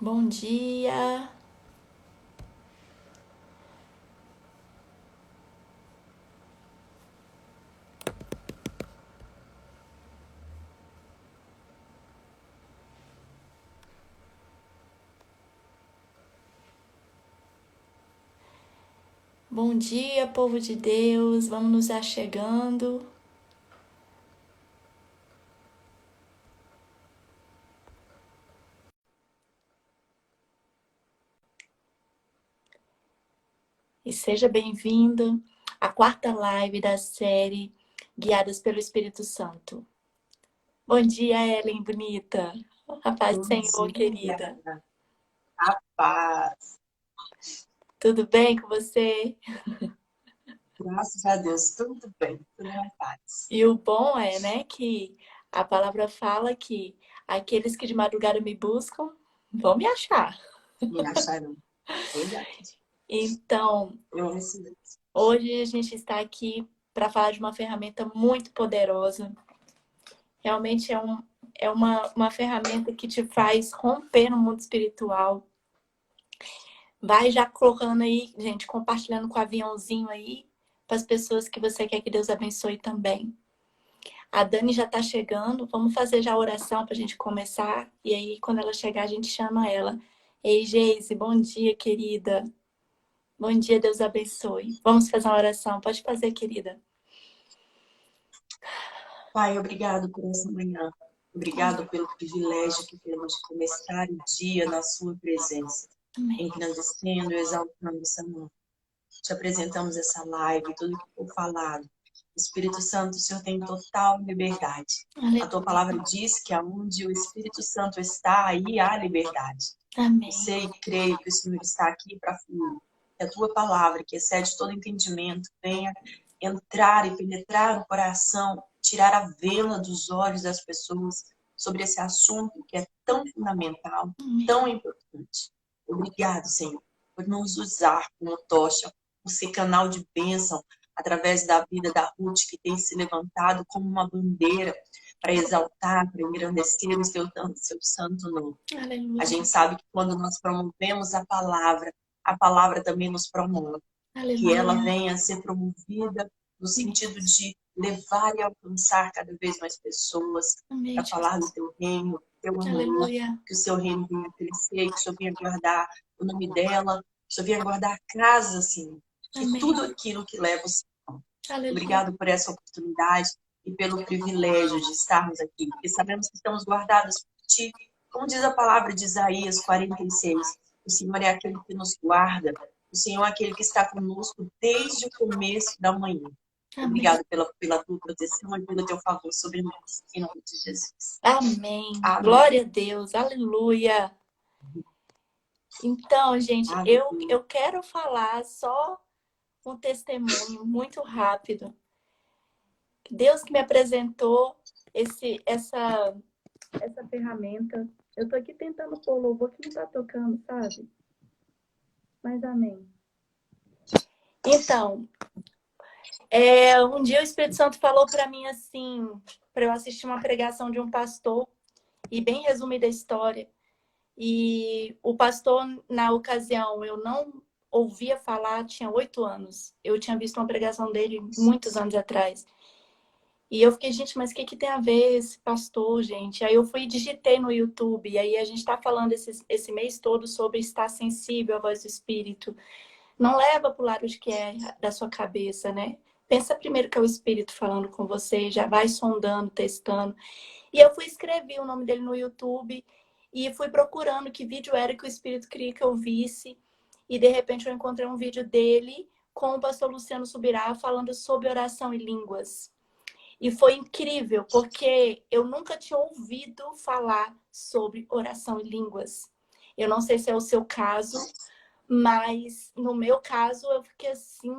Bom dia. Bom dia, povo de Deus. Vamos nos achegando. E seja bem-vindo à quarta live da série Guiadas pelo Espírito Santo. Bom dia, Ellen, bonita. A paz do Bom Senhor, dia, querida. a paz. Tudo bem com você? Graças a Deus, tudo bem, tudo na paz. E o bom é, né, que a palavra fala que aqueles que de madrugada me buscam vão me achar. Me acharam verdade. Então, Eu recebi. hoje a gente está aqui para falar de uma ferramenta muito poderosa. Realmente é uma ferramenta que te faz romper no mundo espiritual. Vai já colocando aí, gente, compartilhando com o aviãozinho aí, para as pessoas que você quer que Deus abençoe também. A Dani já está chegando, vamos fazer já a oração para a gente começar. E aí, quando ela chegar, a gente chama ela. Ei, Geise, bom dia, querida. Bom dia, Deus abençoe. Vamos fazer uma oração. Pode fazer, querida. Pai, obrigado por essa manhã. Obrigado pelo privilégio que temos de começar o dia na sua presença, Amém. engrandecendo e exaltando essa mão. Te apresentamos essa live, tudo que for falado. Espírito Santo, o Senhor tem total liberdade. A tua Aleluia. palavra diz que aonde o Espírito Santo está, aí há liberdade. Eu Amém. sei e creio que o Senhor está aqui para fluir. Que a tua palavra, que excede todo entendimento, venha entrar e penetrar o coração, tirar a vela dos olhos das pessoas sobre esse assunto que é tão fundamental, Amém. tão importante. Obrigado, Senhor, por nos usar como tocha, por ser canal de bênção através da vida da Ruth, que tem se levantado como uma bandeira para exaltar, para engrandecer o seu santo nome. A Aleluia. gente sabe que quando nós promovemos a palavra também nos promove. Que ela Aleluia. venha a ser promovida no sentido de levar e alcançar cada vez mais pessoas Amém, para falar do Jesus. teu reino, do teu amor, Aleluia. que o seu reino venha crescer, que o Senhor venha guardar o nome dela, que o Senhor venha guardar a casa, assim, de Amém. tudo aquilo que leva o Senhor. Aleluia. Obrigado por essa oportunidade e pelo privilégio de estarmos aqui, porque sabemos que estamos guardados por Ti. Como diz a palavra de Isaías 46, o Senhor é aquele que nos guarda, o Senhor é aquele que está conosco desde o começo da manhã. Amém. Obrigado pela tua proteção e pelo teu favor sobre nós. Em nome de Jesus. Amém. Amém. Glória a Deus. Aleluia. Então, gente, Amém. eu quero falar só um testemunho muito rápido. Deus que me apresentou essa ferramenta. Eu tô aqui tentando pôr o louvor que não tá tocando, sabe? Mas amém. Então, um dia o Espírito Santo falou para mim assim, para eu assistir uma pregação de um pastor, e bem resumida a história. E o pastor, na ocasião, eu não ouvia falar, tinha 8 anos. Eu tinha visto uma pregação dele muitos anos atrás. E eu fiquei, gente, mas o que tem a ver esse pastor, gente? Aí eu fui e digitei no YouTube, e aí a gente está falando esse mês todo sobre estar sensível à voz do Espírito. Não leva para o lado de que é da sua cabeça, né? Pensa primeiro que é o Espírito falando com você, já vai sondando, testando. E eu fui escrever o nome dele no YouTube e fui procurando que vídeo era que o Espírito queria que eu visse. E de repente eu encontrei um vídeo dele com o pastor Luciano Subirá falando sobre oração em línguas. E foi incrível, porque eu nunca tinha ouvido falar sobre oração em línguas. Eu não sei se é o seu caso, mas no meu caso eu fiquei assim.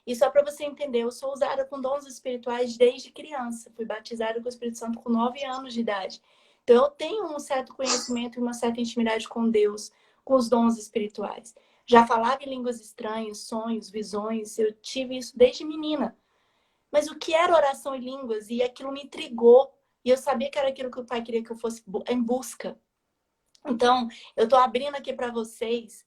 E só para você entender, eu sou usada com dons espirituais desde criança. Fui batizada com o Espírito Santo com 9 anos de idade. Então eu tenho um certo conhecimento e uma certa intimidade com Deus, com os dons espirituais. Já falava em línguas estranhas, sonhos, visões, eu tive isso desde menina. Mas o que era oração em línguas? E aquilo me intrigou. E eu sabia que era aquilo que o pai queria que eu fosse em busca. Então, eu tô abrindo aqui para vocês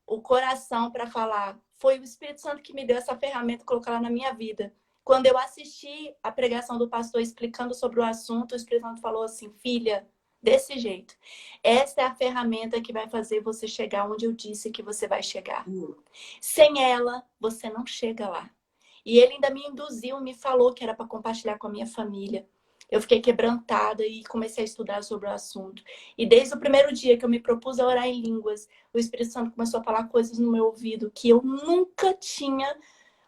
o coração para falar. Foi o Espírito Santo que me deu essa ferramenta, colocar ela na minha vida. Quando eu assisti a pregação do pastor explicando sobre o assunto, o Espírito Santo falou assim: filha, desse jeito. Essa é a ferramenta que vai fazer você chegar onde eu disse que você vai chegar. Sem ela, você não chega lá. E ele ainda me induziu, me falou que era para compartilhar com a minha família. Eu fiquei quebrantada e comecei a estudar sobre o assunto. E desde o primeiro dia que eu me propus a orar em línguas, o Espírito Santo começou a falar coisas no meu ouvido que eu nunca tinha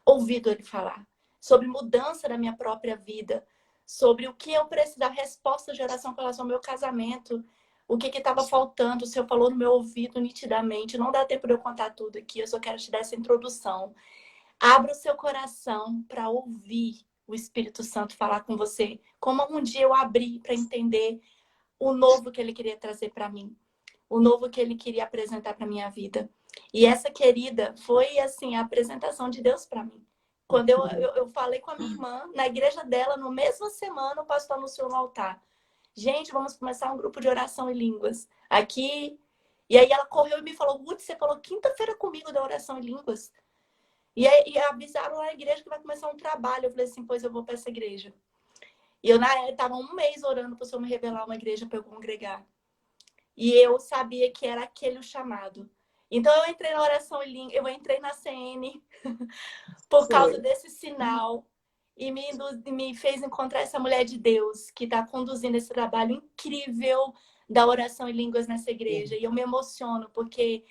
ouvido ele falar. Sobre mudança da minha própria vida, sobre o que eu precisava, resposta de oração com relação ao meu casamento, o que estava faltando. O Senhor falou no meu ouvido nitidamente. Não dá tempo de eu contar tudo aqui, eu só quero te dar essa introdução. Abra o seu coração para ouvir o Espírito Santo falar com você, como um dia eu abri para entender o novo que ele queria trazer para mim, o novo que ele queria apresentar para minha vida. E essa querida foi assim a apresentação de Deus para mim. Quando eu falei com a minha irmã, na igreja dela, no mesma semana, o pastor anunciou no altar: gente, vamos começar um grupo de oração em línguas aqui. E aí ela correu e me falou: Ruth, você falou quinta-feira comigo da oração em línguas. E avisaram lá na igreja que vai começar um trabalho. Eu falei assim: pois eu vou para essa igreja. E eu estava um mês orando para o Senhor me revelar uma igreja para eu congregar. E eu sabia que era aquele o chamado. Então eu entrei na oração em língua, eu entrei na CN por causa desse sinal e me fez encontrar essa mulher de Deus que está conduzindo esse trabalho incrível da oração em línguas nessa igreja. E eu me emociono porque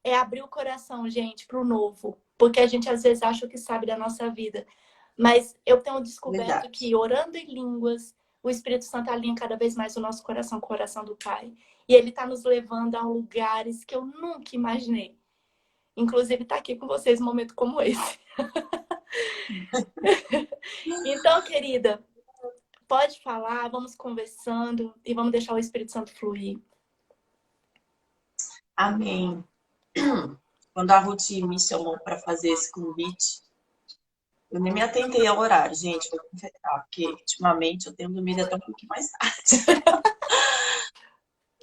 é abrir o coração, gente, para o novo. Porque a gente às vezes acha que sabe da nossa vida. Mas eu tenho descoberto que orando em línguas, o Espírito Santo alinha cada vez mais o nosso coração com o coração do Pai. E ele está nos levando a lugares que eu nunca imaginei. Inclusive, estar aqui com vocês num momento como esse. Então, querida, pode falar, vamos conversando e vamos deixar o Espírito Santo fluir. Amém. Quando a Ruth me chamou para fazer esse convite, eu nem me atentei ao horário, gente, vou confessar, porque ultimamente eu tenho dormido até um pouquinho mais tarde.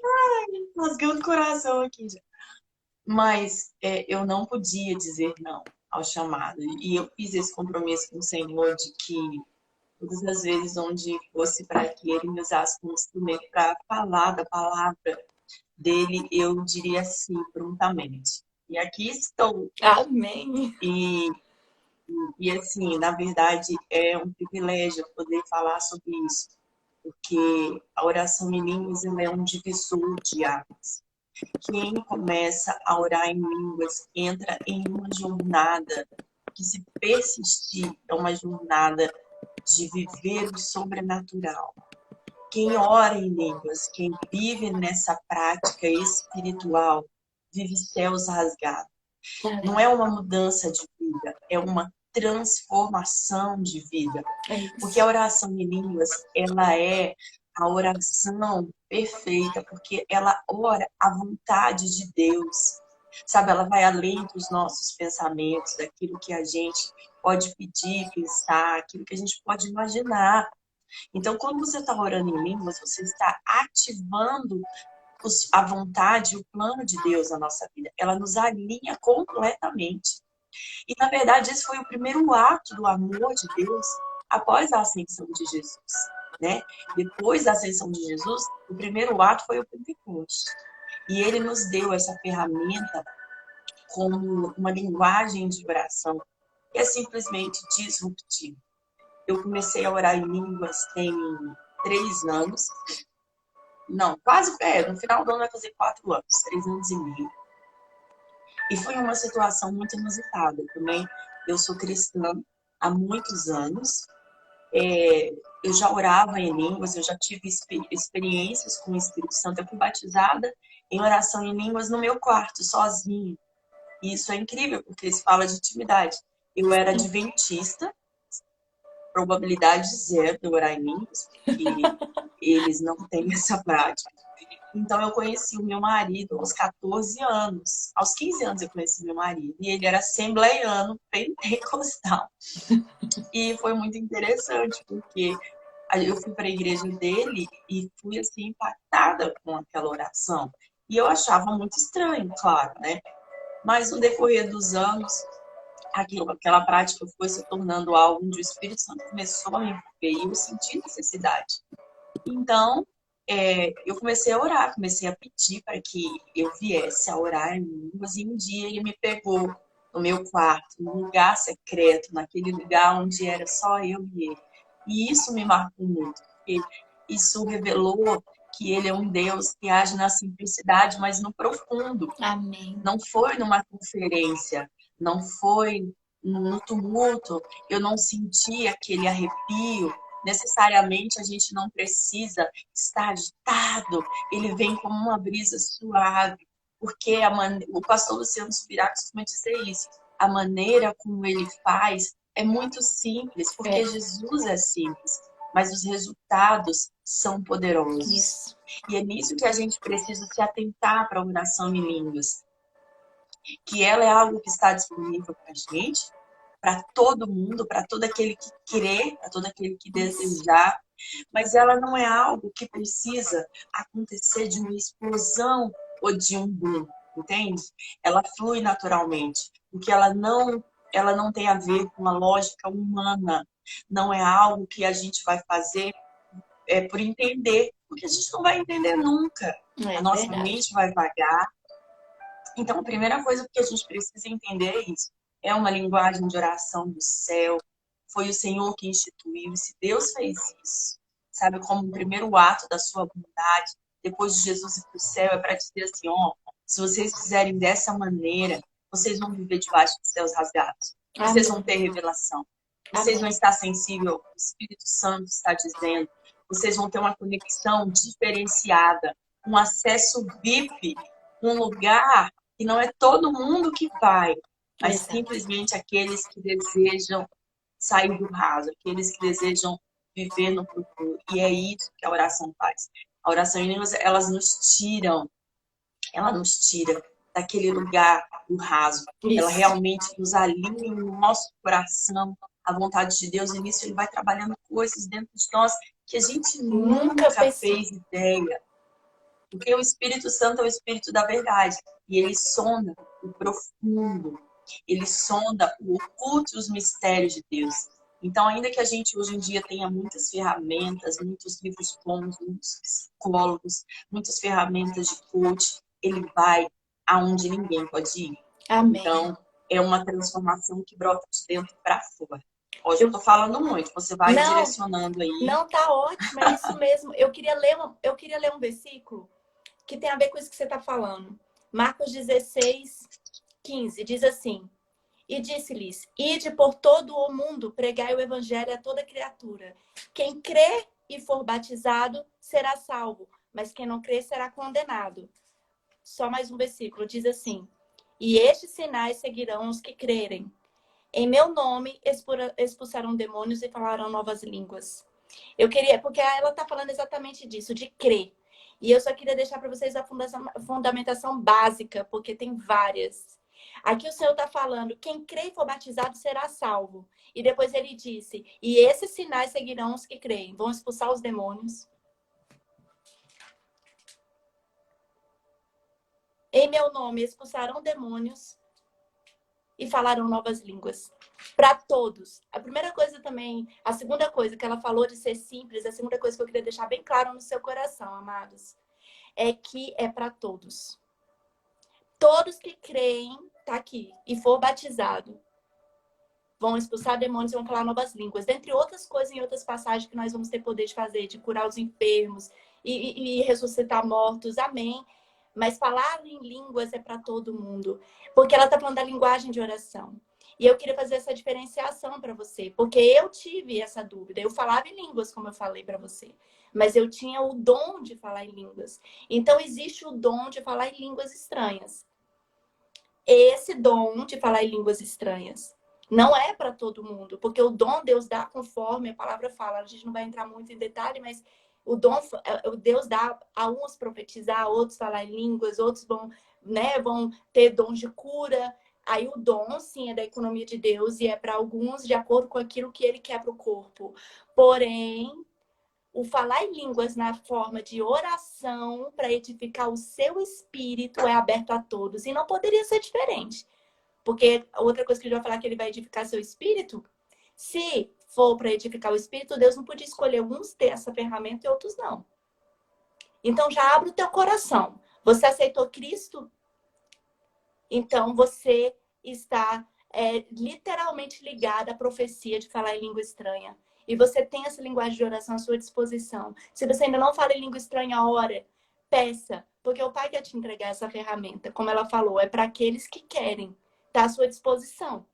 Ai, rasgando o coração aqui já. Mas eu não podia dizer não ao chamado. E eu fiz esse compromisso com o Senhor de que todas as vezes onde fosse para que Ele me usasse como instrumento para falar da palavra dele, eu diria sim prontamente. E aqui estou. Amém. E assim, na verdade, é um privilégio poder falar sobre isso, porque a oração em línguas é um divisor de águas. Quem começa a orar em línguas entra em uma jornada que, se persistir, é uma jornada de viver o sobrenatural. Quem ora em línguas, quem vive nessa prática espiritual, vive céus rasgados. Não é uma mudança de vida, é uma transformação de vida. Porque a oração em línguas, ela é a oração perfeita, porque ela ora a vontade de Deus. Sabe, ela vai além dos nossos pensamentos, daquilo que a gente pode pedir, pensar, aquilo que a gente pode imaginar. Então, quando você está orando em línguas, você está ativando a vontade, o plano de Deus na nossa vida. Ela nos alinha completamente. E, na verdade, esse foi o primeiro ato do amor de Deus após a ascensão de Jesus, né? Depois da ascensão de Jesus, o primeiro ato foi o Pentecoste. E ele nos deu essa ferramenta como uma linguagem de oração que é simplesmente disruptiva. Eu comecei a orar em línguas tem 3 anos. Não, quase, no final do ano vai fazer 4 anos, 3 anos e meio. E foi uma situação muito inusitada também. Eu sou cristã há muitos anos. Eu já orava em línguas, eu já tive experiências com o Espírito Santo. Eu fui batizada em oração em línguas no meu quarto, sozinha. E isso é incrível, porque se fala de intimidade. Eu era adventista, probabilidade zero de eu orar em línguas, porque eles não têm essa prática. Então, eu conheci o meu marido aos 14 anos. Aos 15 anos eu conheci meu marido. E ele era assembleiano pentecostal. E foi muito interessante, porque eu fui para a igreja dele e fui, assim, impactada com aquela oração. E eu achava muito estranho, claro, né? Mas no decorrer dos anos, aquela prática foi se tornando algo onde o Espírito Santo começou a me envolver e eu senti necessidade. Então, eu comecei a orar, comecei a pedir para que eu viesse a orar em línguas, e um dia ele me pegou no meu quarto, num lugar secreto, naquele lugar onde era só eu e ele. E isso me marcou muito, porque isso revelou que ele é um Deus que age na simplicidade, mas no profundo. Amém. Não foi numa conferência, não foi no tumulto, eu não senti aquele arrepio. Necessariamente a gente não precisa estar agitado, ele vem como uma brisa suave, porque o pastor Luciano Subirá costuma dizer isso, a maneira como ele faz é muito simples, porque Jesus é simples, mas os resultados são poderosos. Isso. E é nisso que a gente precisa se atentar para a oração em línguas, que ela é algo que está disponível para a gente, para todo mundo, para todo aquele que crê, para todo aquele que desejar, mas ela não é algo que precisa acontecer de uma explosão ou de um boom, entende? Ela flui naturalmente, porque ela não tem a ver com uma lógica humana, não é algo que a gente vai fazer por entender, porque a gente não vai entender nunca. A nossa mente vai vagar. Então, a primeira coisa que a gente precisa entender é isso. É uma linguagem de oração do céu. Foi o Senhor que instituiu. E se Deus fez isso, sabe, como o primeiro ato da sua bondade, depois de Jesus ir para o céu, é para dizer assim, ó, se vocês fizerem dessa maneira, vocês vão viver debaixo dos céus rasgados. Vocês vão ter revelação. Vocês vão estar sensíveis ao que o Espírito Santo está dizendo. Vocês vão ter uma conexão diferenciada, um acesso VIP, um lugar que não é todo mundo que vai, mas simplesmente aqueles que desejam sair do raso, aqueles que desejam viver no futuro. E é isso que a oração faz. A oração em línguas, ela nos tira daquele lugar do raso. Isso. Ela realmente nos alinha no nosso coração à vontade de Deus. E nisso ele vai trabalhando coisas dentro de nós que a gente nunca fez ideia. Porque o Espírito Santo é o Espírito da verdade. E ele sonda o profundo. Ele sonda o oculto, os mistérios de Deus. Então, ainda que a gente hoje em dia tenha muitas ferramentas, muitos livros bons, muitos psicólogos, muitas ferramentas de coach, ele vai aonde ninguém pode ir. Amém. Então, é uma transformação que brota de dentro para fora. Hoje eu tô falando muito, você vai direcionando aí. Não, tá ótimo, é isso mesmo. Eu queria ler um versículo que tem a ver com isso que você está falando. Marcos 16, 15, diz assim: e disse-lhes, ide por todo o mundo, pregai o evangelho a toda criatura. Quem crê e for batizado será salvo, mas quem não crê será condenado. Só mais um versículo, diz assim: e estes sinais seguirão os que crerem. Em meu nome expulsarão demônios e falarão novas línguas. Eu queria, porque ela está falando exatamente disso, de crer. E eu só queria deixar para vocês a fundamentação básica, porque tem várias. Aqui o Senhor está falando, quem crê e for batizado será salvo. E depois ele disse, e esses sinais seguirão os que creem. Vão expulsar os demônios. Em meu nome expulsarão demônios e falarão novas línguas. Para todos. A primeira coisa também, a segunda coisa que ela falou de ser simples, a segunda coisa que eu queria deixar bem claro no seu coração, amados, é que é para todos. Todos que creem, tá aqui, e for batizado, vão expulsar demônios e vão falar novas línguas. Dentre outras coisas, em outras passagens que nós vamos ter poder de fazer, de curar os enfermos e ressuscitar mortos. Amém. Mas falar em línguas é para todo mundo. Porque ela está falando da linguagem de oração. E eu queria fazer essa diferenciação para você. Porque eu tive essa dúvida. Eu falava em línguas, como eu falei para você. Mas eu tinha o dom de falar em línguas. Então, existe o dom de falar em línguas estranhas. Esse dom de falar em línguas estranhas não é para todo mundo. Porque o dom Deus dá conforme a palavra fala. A gente não vai entrar muito em detalhe, mas o dom Deus dá a uns profetizar, a outros falar em línguas, outros vão ter dons de cura. Aí o dom, sim, é da economia de Deus e é para alguns de acordo com aquilo que ele quer para o corpo. Porém, o falar em línguas na forma de oração para edificar o seu espírito é aberto a todos. E não poderia ser diferente. Porque outra coisa que ele vai falar que ele vai edificar seu espírito, se for para edificar o espírito, Deus não podia escolher uns ter essa ferramenta e outros não. Então já abre o teu coração. Você aceitou Cristo? Então você está literalmente ligado à profecia de falar em língua estranha. E você tem essa linguagem de oração à sua disposição. Se você ainda não fala em língua estranha, ora, peça. Porque o Pai quer te entregar essa ferramenta. Como ela falou, é para aqueles que querem. Está à sua disposição.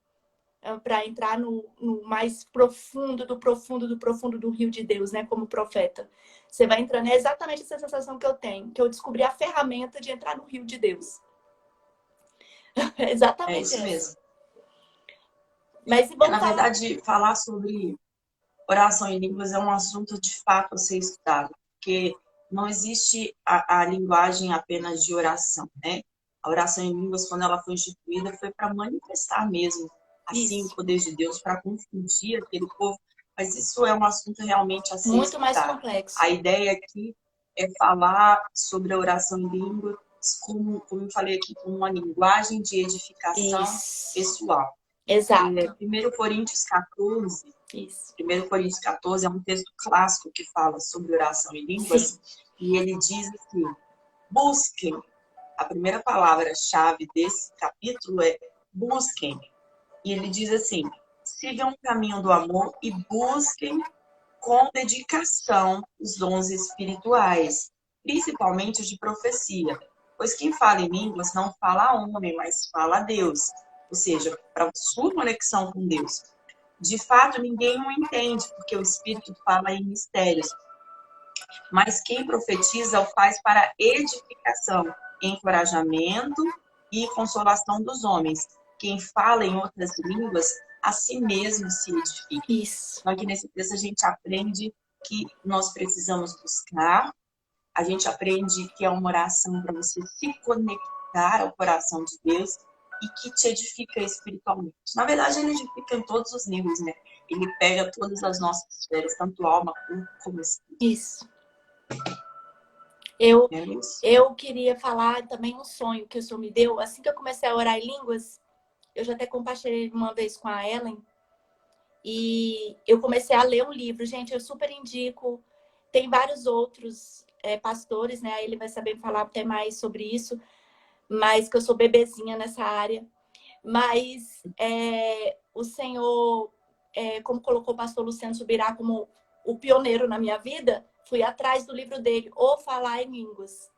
Para entrar no mais profundo do rio de Deus, né? Como profeta. Você vai entrando. É exatamente essa sensação que eu tenho. Que eu descobri a ferramenta de entrar no rio de Deus. É Exatamente isso essa. mesmo. Mas vamos Na falar... verdade, falar sobre oração em línguas é um assunto de fato a ser estudado, porque não existe a linguagem apenas de oração, né? A oração em línguas, quando ela foi instituída, foi para manifestar mesmo, assim, o Isso. poder de Deus, para confundir aquele povo. Mas isso é um assunto realmente a ser Muito mais estudado. complexo. A ideia aqui é falar sobre a oração em línguas, como eu falei aqui, como uma linguagem de edificação Isso. pessoal. Exato. 1 Coríntios 14, Isso. 1 Coríntios 14 é um texto clássico que fala sobre oração em línguas. Sim. E ele diz assim, busquem. A primeira palavra-chave desse capítulo é busquem. E ele diz assim, sigam o caminho do amor e busquem com dedicação os dons espirituais, principalmente os de profecia. Pois quem fala em línguas não fala a homem, mas fala a Deus. Ou seja, para sua conexão com Deus. De fato, ninguém o entende, porque o Espírito fala em mistérios. Mas quem profetiza o faz para edificação, encorajamento e consolação dos homens. Quem fala em outras línguas, a si mesmo se edifica. Isso. Então, aqui nesse texto a gente aprende que nós precisamos buscar, a gente aprende que é uma oração para você se conectar ao coração de Deus e que te edifica espiritualmente. Na verdade, ele edifica em todos os níveis, né? Ele pega todas as nossas esferas, tanto alma, corpo como espírito. Isso. Eu, É isso. eu queria falar também um sonho que o Senhor me deu. Assim que eu comecei a orar em línguas, eu já até compartilhei uma vez com a Ellen. E eu comecei a ler um livro. Gente, eu super indico. Tem vários outros pastores, né? Aí ele vai saber falar até mais sobre isso. Mas que eu sou bebezinha nessa área. Mas o Senhor, como colocou o pastor Luciano Subirá como o pioneiro na minha vida, fui atrás do livro dele, O Falar em Línguas.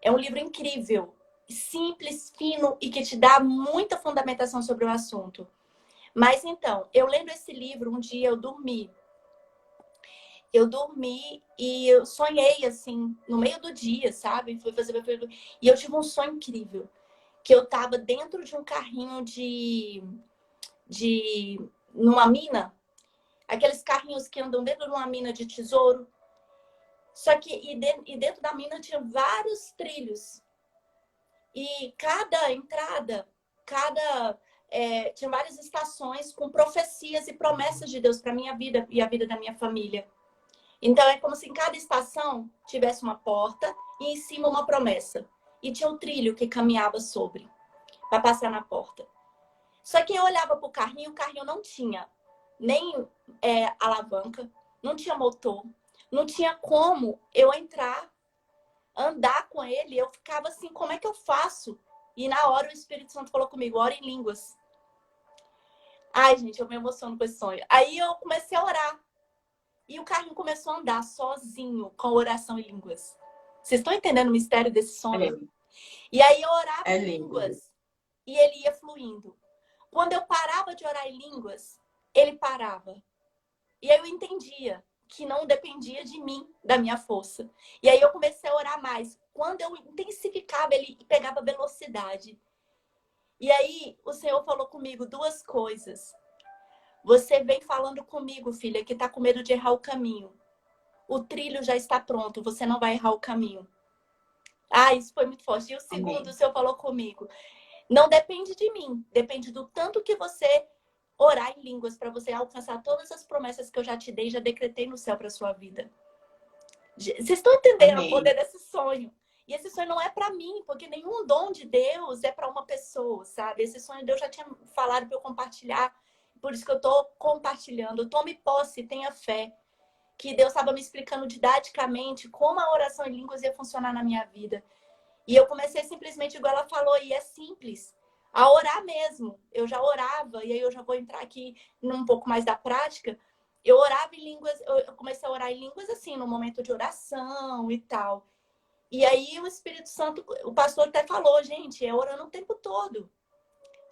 É um livro incrível, simples, fino e que te dá muita fundamentação sobre o assunto. Mas então, eu lendo esse livro, um dia eu dormi. E eu sonhei, assim, no meio do dia, sabe? E eu tive um sonho incrível. Que eu tava dentro de um carrinho numa mina. Aqueles carrinhos que andam dentro de uma mina de tesouro. Só que e dentro da mina tinha vários trilhos. E cada entrada, tinha várias estações com profecias e promessas de Deus para minha vida e a vida da minha família. Então é como se em cada estação tivesse uma porta e em cima uma promessa. E tinha um trilho que caminhava sobre para passar na porta. Só que eu olhava para o carrinho não tinha nem alavanca, não tinha motor, não tinha como eu entrar, andar com ele. Eu ficava assim, como é que eu faço? E na hora o Espírito Santo falou comigo, ora em línguas. Ai, gente, eu me emociono com esse sonho. Aí eu comecei a orar. E o carrinho começou a andar sozinho com a oração em línguas. Vocês estão entendendo o mistério desse sonho? E aí eu orava em línguas e ele ia fluindo. Quando eu parava de orar em línguas, ele parava. E aí eu entendia que não dependia de mim, da minha força. E aí eu comecei a orar mais. Quando eu intensificava, ele pegava velocidade. E aí o Senhor falou comigo duas coisas. Você vem falando comigo, filha, que está com medo de errar o caminho. O trilho já está pronto, você não vai errar o caminho. Ah, isso foi muito forte. E o segundo, o Senhor falou comigo. Não depende de mim, depende do tanto que você orar em línguas para você alcançar todas as promessas que eu já te dei, já decretei no céu para sua vida. Vocês estão entendendo o Amém. poder desse sonho? E esse sonho não é para mim, porque nenhum dom de Deus é para uma pessoa, sabe? Esse sonho Deus já tinha falado para eu compartilhar, por isso que eu estou compartilhando. Tome posse, tenha fé. Que Deus estava me explicando didaticamente como a oração em línguas ia funcionar na minha vida. E eu comecei simplesmente, igual ela falou, e é simples, a orar mesmo. Eu já orava, e aí eu já vou entrar aqui num pouco mais da prática. Eu orava em línguas, eu comecei a orar em línguas assim, no momento de oração e tal. E aí o Espírito Santo, o pastor até falou, gente, é orando o tempo todo,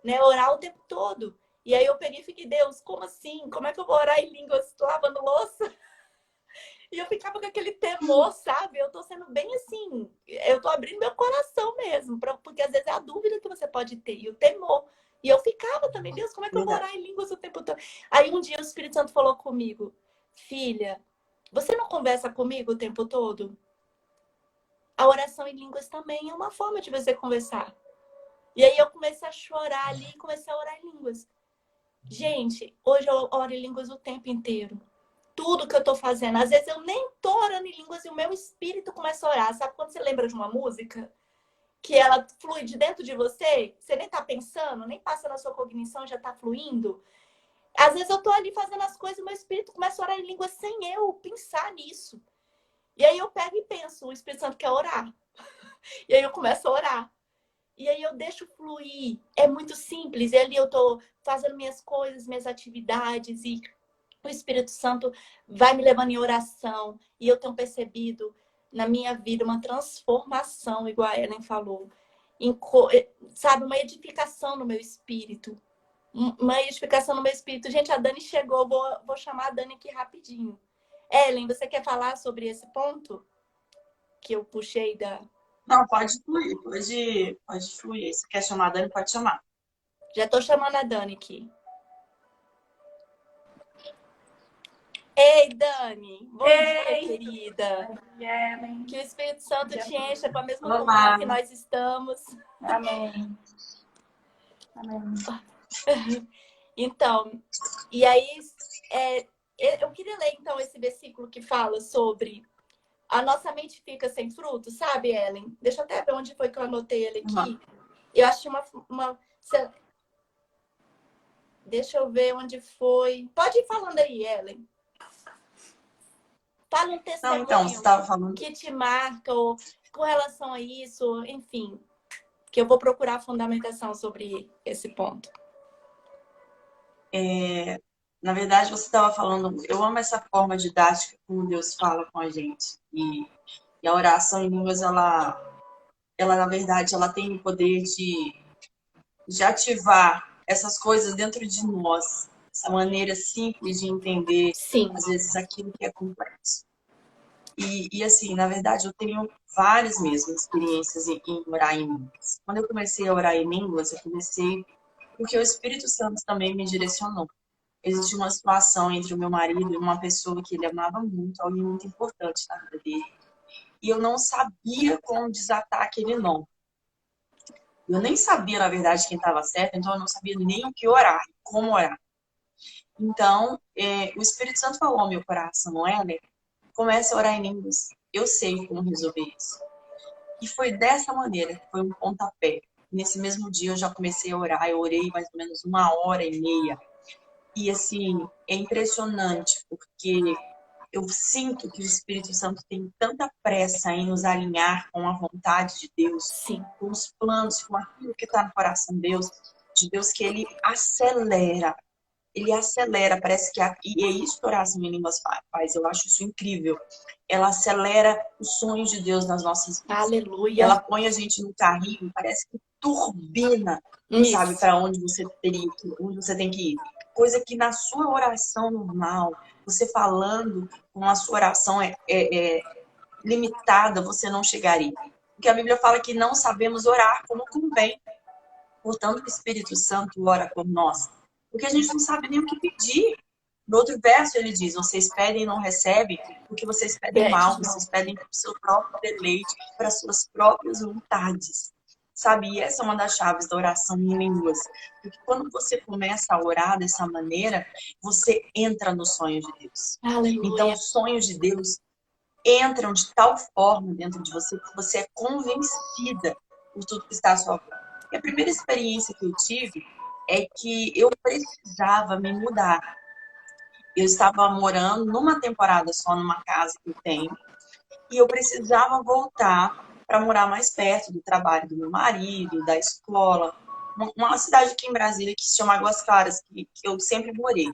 né? Orar o tempo todo. E aí eu peguei e fiquei, Deus, como assim? Como é que eu vou orar em línguas lavando louça? E eu ficava com aquele temor, sabe? Eu tô sendo bem assim, eu tô abrindo meu coração mesmo, porque às vezes é a dúvida que você pode ter e o temor. E eu ficava também, Deus, como é que eu vou Verdade. orar em línguas o tempo todo? Aí um dia o Espírito Santo falou comigo, filha, você não conversa comigo o tempo todo? A oração em línguas também é uma forma de você conversar. E aí eu comecei a chorar ali e comecei a orar em línguas. Gente, hoje eu oro em línguas o tempo inteiro. Tudo que eu tô fazendo. Às vezes eu nem tô orando em línguas e o meu espírito começa a orar. Sabe quando você lembra de uma música? Que ela flui de dentro de você? Você nem tá pensando, nem passa na sua cognição, já tá fluindo. Às vezes eu tô ali fazendo as coisas e o meu espírito começa a orar em línguas sem eu pensar nisso. E aí eu pego e penso, o Espírito Santo quer orar. E aí eu começo a orar. E aí eu deixo fluir. É muito simples. E ali eu tô fazendo minhas coisas, minhas atividades e o Espírito Santo vai me levando em oração. E eu tenho percebido na minha vida uma transformação, igual a Ellen falou. Sabe, uma edificação no meu espírito. Uma edificação no meu espírito. Gente, a Dani chegou. Vou chamar a Dani aqui rapidinho. Ellen, você quer falar sobre esse ponto? Que eu puxei da... Não, pode fluir, pode fluir. Se quer chamar a Dani, pode chamar. Já estou chamando a Dani aqui. Ei, Dani! Bom dia, querida! Ellen. Que o Espírito Santo te encha com a mesma Olá. comunhão que nós estamos. Amém. Amém. Então, e aí, eu queria ler então esse versículo que fala sobre a nossa mente fica sem fruto, sabe, Ellen? Deixa eu até ver onde foi que eu anotei ele aqui. Eu acho uma... Deixa eu ver onde foi. Pode ir falando aí, Ellen. Fala um testemunho Então, você estava falando que te marca ou com relação a isso, enfim, que eu vou procurar fundamentação sobre esse ponto. Na verdade, você estava falando, eu amo essa forma didática como Deus fala com a gente. E a oração em línguas, na verdade, ela tem o poder de ativar essas coisas dentro de nós. Essa maneira simples de entender, Sim. às vezes, aquilo que é complexo. E assim, na verdade, eu tenho várias mesmo experiências em orar em línguas. Quando eu comecei a orar em línguas, eu comecei porque o Espírito Santo também me direcionou. Existia uma situação entre o meu marido e uma pessoa que ele amava muito, alguém muito importante na vida dele. E eu não sabia como desatar aquele nó. Eu nem sabia, na verdade, quem estava certo, então eu não sabia nem o que orar, como orar. Então, o Espírito Santo falou ao meu coração, Éler, comece a orar em línguas. Eu sei como resolver isso. E foi dessa maneira, foi um pontapé. Nesse mesmo dia eu já comecei a orar, eu orei mais ou menos 1h30. E assim, é impressionante, porque eu sinto que o Espírito Santo tem tanta pressa em nos alinhar com a vontade de Deus, Sim. com os planos, com aquilo que está no coração de Deus, que ele acelera. Ele acelera, parece que... E é isso que a oração em línguas faz, eu acho isso incrível. Ela acelera os sonhos de Deus nas nossas vidas. Aleluia. Ela põe a gente no carrinho, parece que turbina, sabe, para onde você tem que ir. Coisa que na sua oração normal, você falando com a sua oração limitada, você não chegaria. Porque a Bíblia fala que não sabemos orar como convém. Portanto, o Espírito Santo ora por nós. Porque a gente não sabe nem o que pedir. No outro verso ele diz, vocês pedem e não recebem, porque vocês pedem mal, vocês pedem para o seu próprio deleite, para as suas próprias vontades. Sabe? E essa é uma das chaves da oração em línguas. Porque quando você começa a orar dessa maneira, você entra nos sonhos de Deus. Aleluia. Então, os sonhos de Deus entram de tal forma dentro de você que você é convencida por tudo que está à sua volta. E a primeira experiência que eu tive é que eu precisava me mudar. Eu estava morando numa temporada só numa casa que eu tenho e eu precisava voltar para morar mais perto do trabalho do meu marido, da escola. Uma cidade aqui em Brasília que se chama Águas Claras, que eu sempre morei.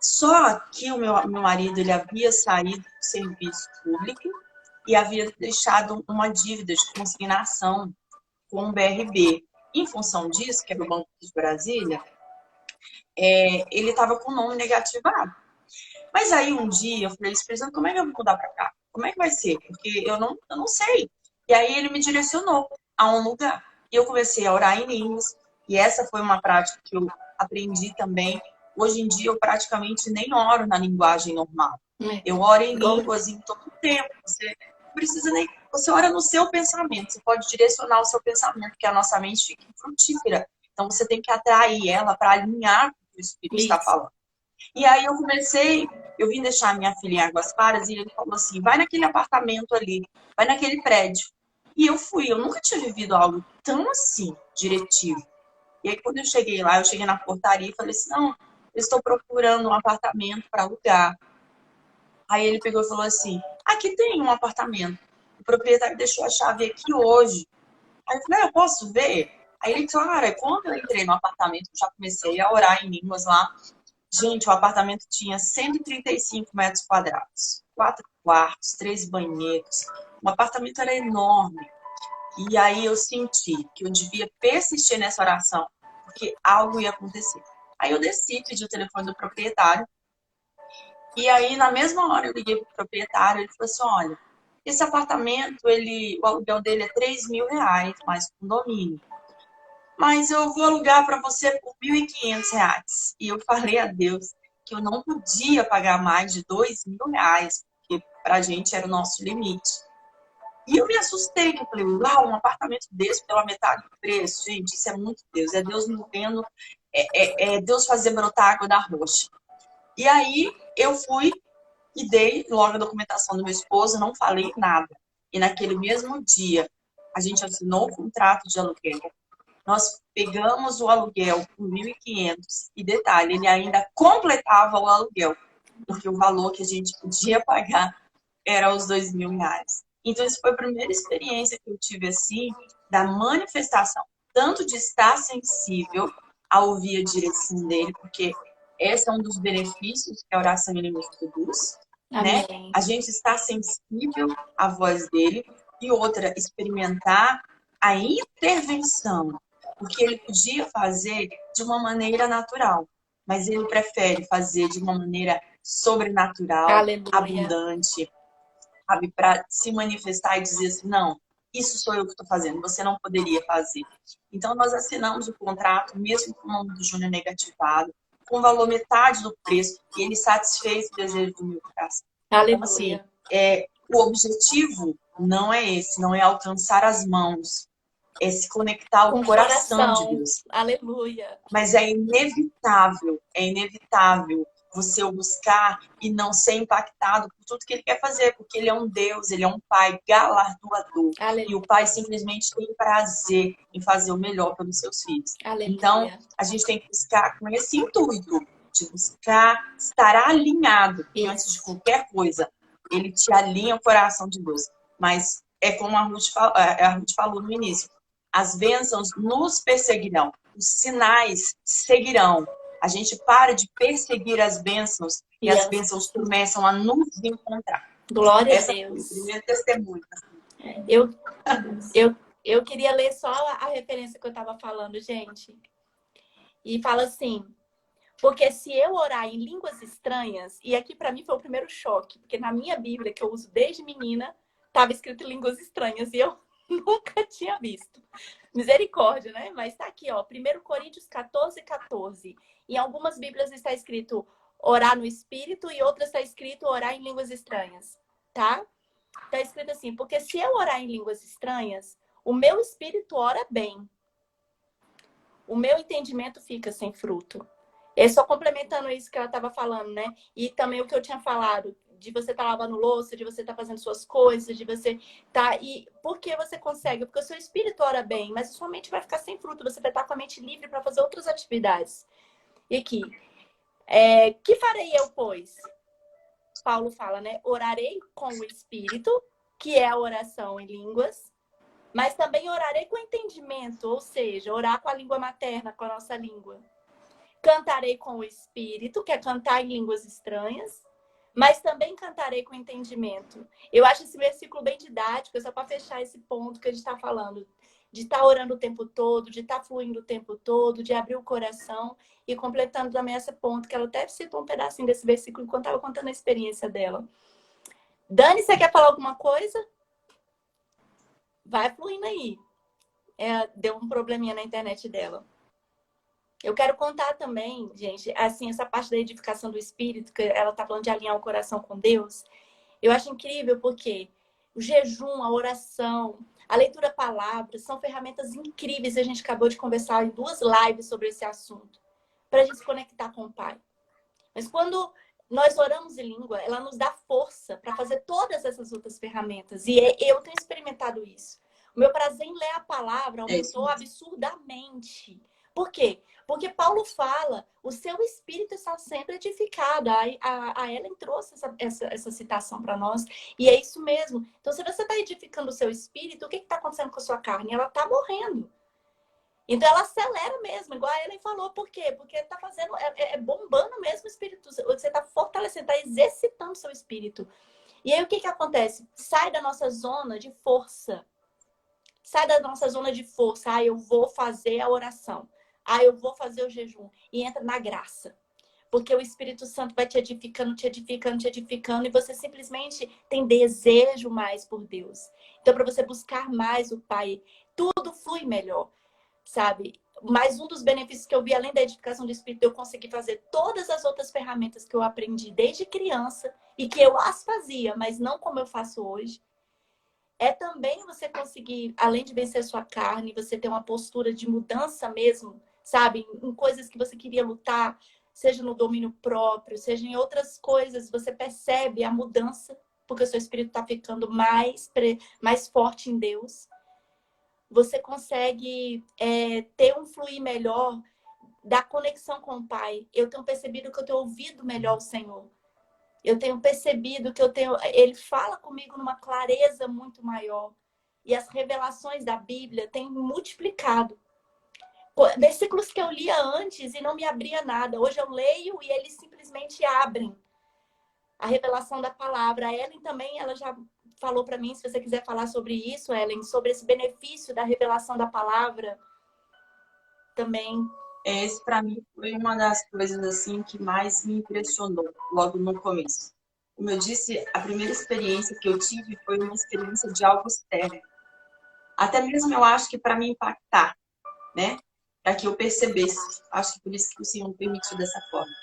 Só que o meu marido ele havia saído do serviço público e havia deixado uma dívida de consignação com o BRB. Em função disso, que era o Banco de Brasília, ele estava com o nome negativado. Mas aí um dia eu falei, Espírito, como é que eu vou mudar para cá? Como é que vai ser? Porque eu não sei. E aí ele me direcionou a um lugar. E eu comecei a orar em línguas. E essa foi uma prática que eu aprendi também. Hoje em dia eu praticamente nem oro na linguagem normal. Eu oro em línguas em todo o tempo. Você não precisa nem. Você ora no seu pensamento. Você pode direcionar o seu pensamento, porque a nossa mente fica infrutífera. Então você tem que atrair ela para alinhar com o que o Espírito está falando. E aí eu vim deixar minha filha em Águas Claras e ele falou assim, vai naquele apartamento ali, vai naquele prédio. E eu fui, eu nunca tinha vivido algo tão assim, diretivo. E aí quando eu cheguei lá, eu cheguei na portaria e falei assim, não, eu estou procurando um apartamento para alugar. Aí ele pegou e falou assim, aqui tem um apartamento. O proprietário deixou a chave aqui hoje. Aí eu falei, eu posso ver? Aí ele, claro, aí quando eu entrei no apartamento, eu já comecei a orar em línguas lá. Gente, o apartamento tinha 135 metros quadrados, 4 quartos, 3 banheiros. O apartamento era enorme. E aí eu senti que eu devia persistir nessa oração, porque algo ia acontecer. Aí eu desci, pedi o telefone do proprietário. E aí, na mesma hora, eu liguei para o proprietário. Ele falou assim, olha, esse apartamento, o aluguel dele é R$ 3.000, mais condomínio. Mas eu vou alugar para você por R$ 1.500. E eu falei a Deus que eu não podia pagar mais de R$ 2.000, porque para a gente era o nosso limite. E eu me assustei, que eu falei, uau, um apartamento desse pela metade do preço. Gente, isso é muito Deus. É Deus movendo, é Deus fazer brotar água da rocha. E aí eu fui e dei logo a documentação do meu esposo, não falei nada. E naquele mesmo dia, a gente assinou o contrato de aluguel. Nós pegamos o aluguel por 1.500 e detalhe, ele ainda completava o aluguel, porque o valor que a gente podia pagar era os R$ 2.000. Então, isso foi a primeira experiência que eu tive assim, da manifestação, tanto de estar sensível a ouvir a direção dele, porque esse é um dos benefícios que a oração em línguas produz, né? Amém. A gente está sensível à voz dele e outra, experimentar a intervenção, porque ele podia fazer de uma maneira natural, mas ele prefere fazer de uma maneira sobrenatural, Aleluia. abundante, sabe, para se manifestar e dizer assim, não, isso sou eu que estou fazendo, você não poderia fazer. Então, nós assinamos o contrato, mesmo com o nome do Júnior negativado, com o valor metade do preço, e ele satisfez o desejo do meu coração. Então, assim, Aleluia. o objetivo não é esse, não é alcançar as mãos, é se conectar ao Com o coração de coração. Deus. Aleluia. Mas é inevitável você o buscar e não ser impactado por tudo que ele quer fazer, porque ele é um Deus, ele é um pai galardoador. Aleluia. E o pai simplesmente tem prazer em fazer o melhor pelos seus filhos. Aleluia. Então, a gente tem que buscar com esse intuito de buscar estar alinhado, e antes de qualquer coisa, ele te alinha o coração de Deus. Mas é como a Ruth falou no início, as bênçãos nos perseguirão, os sinais seguirão. A gente para de perseguir as bênçãos e as bênçãos começam a nos encontrar. Glória Essa a Deus. foi o primeiro testemunho. Eu queria ler só a referência que eu estava falando, gente. E fala assim, porque se eu orar em línguas estranhas, e aqui para mim foi o primeiro choque, porque na minha Bíblia, que eu uso desde menina, estava escrito línguas estranhas, e eu nunca tinha visto. Misericórdia, né? Mas tá aqui, ó, 1 Coríntios 14:14. Em algumas Bíblias está escrito orar no Espírito e outras está escrito orar em línguas estranhas, tá? Tá escrito assim, porque se eu orar em línguas estranhas, o meu espírito ora bem. O meu entendimento fica sem fruto. É só complementando isso que ela estava falando, né? E também o que eu tinha falado, de você estar lavando louça, de você estar fazendo suas coisas, de você estar... E por que você consegue? Porque o seu espírito ora bem, mas a sua mente vai ficar sem fruto. Você vai estar com a mente livre para fazer outras atividades. E aqui, que farei eu, pois? Paulo fala, né? Orarei com o espírito, que é a oração em línguas, mas também orarei com entendimento, ou seja, orar com a língua materna, com a nossa língua. Cantarei com o espírito, que é cantar em línguas estranhas, mas também cantarei com entendimento. Eu acho esse versículo bem didático, só para fechar esse ponto que a gente está falando, de estar orando o tempo todo, de estar fluindo o tempo todo, de abrir o coração, e completando também esse ponto, que ela até citou um pedacinho desse versículo enquanto estava contando a experiência dela. Dani, você quer falar alguma coisa? Vai fluindo aí. Deu um probleminha na internet dela. Eu quero contar também, gente, assim, essa parte da edificação do espírito, que ela tá falando de alinhar o coração com Deus. Eu acho incrível porque o jejum, a oração, a leitura da palavra são ferramentas incríveis. A gente acabou de conversar em 2 lives sobre esse assunto, para a gente se conectar com o Pai. Mas quando nós oramos em língua, ela nos dá força para fazer todas essas outras ferramentas. E eu tenho experimentado isso. O meu prazer em ler a palavra aumentou absurdamente. Por quê? Porque Paulo fala, o seu espírito está sempre edificado. A Ellen trouxe essa citação para nós. E é isso mesmo. Então, se você está edificando o seu espírito, o que está acontecendo com a sua carne? Ela está morrendo. Então, ela acelera mesmo, igual a Ellen falou. Por quê? Porque está fazendo, bombando mesmo o espírito. Você está fortalecendo, está exercitando o seu espírito. E aí, o que acontece? Sai da nossa zona de força. Sai da nossa zona de força. Eu vou fazer a oração. Eu vou fazer o jejum. E entra na graça. Porque o Espírito Santo vai te edificando, te edificando, te edificando. E você simplesmente tem desejo mais por Deus. Então, para você buscar mais o Pai, tudo flui melhor. Sabe? Mas um dos benefícios que eu vi, além da edificação do Espírito, eu consegui fazer todas as outras ferramentas que eu aprendi desde criança. E que eu as fazia, mas não como eu faço hoje. É também você conseguir, além de vencer sua carne, você ter uma postura de mudança mesmo, sabe? Em coisas que você queria lutar, seja no domínio próprio, seja em outras coisas, você percebe a mudança, porque o seu espírito está ficando mais forte em Deus. Você consegue ter um fluir melhor da conexão com o Pai. Eu tenho percebido que eu tenho ouvido melhor o Senhor. Eu tenho percebido que Ele fala comigo numa clareza muito maior. E as revelações da Bíblia têm multiplicado. Versículos que eu lia antes e não me abria nada. Hoje eu leio e eles simplesmente abrem a revelação da palavra. A Ellen também, ela já falou para mim, se você quiser falar sobre isso, Ellen, sobre esse benefício da revelação da palavra também. Esse, para mim, foi uma das coisas assim que mais me impressionou logo no começo. Como eu disse, a primeira experiência que eu tive foi uma experiência de algo externo. Até mesmo eu acho que para me impactar, né? Para que eu percebesse. Acho que por isso que o Senhor permitiu dessa forma.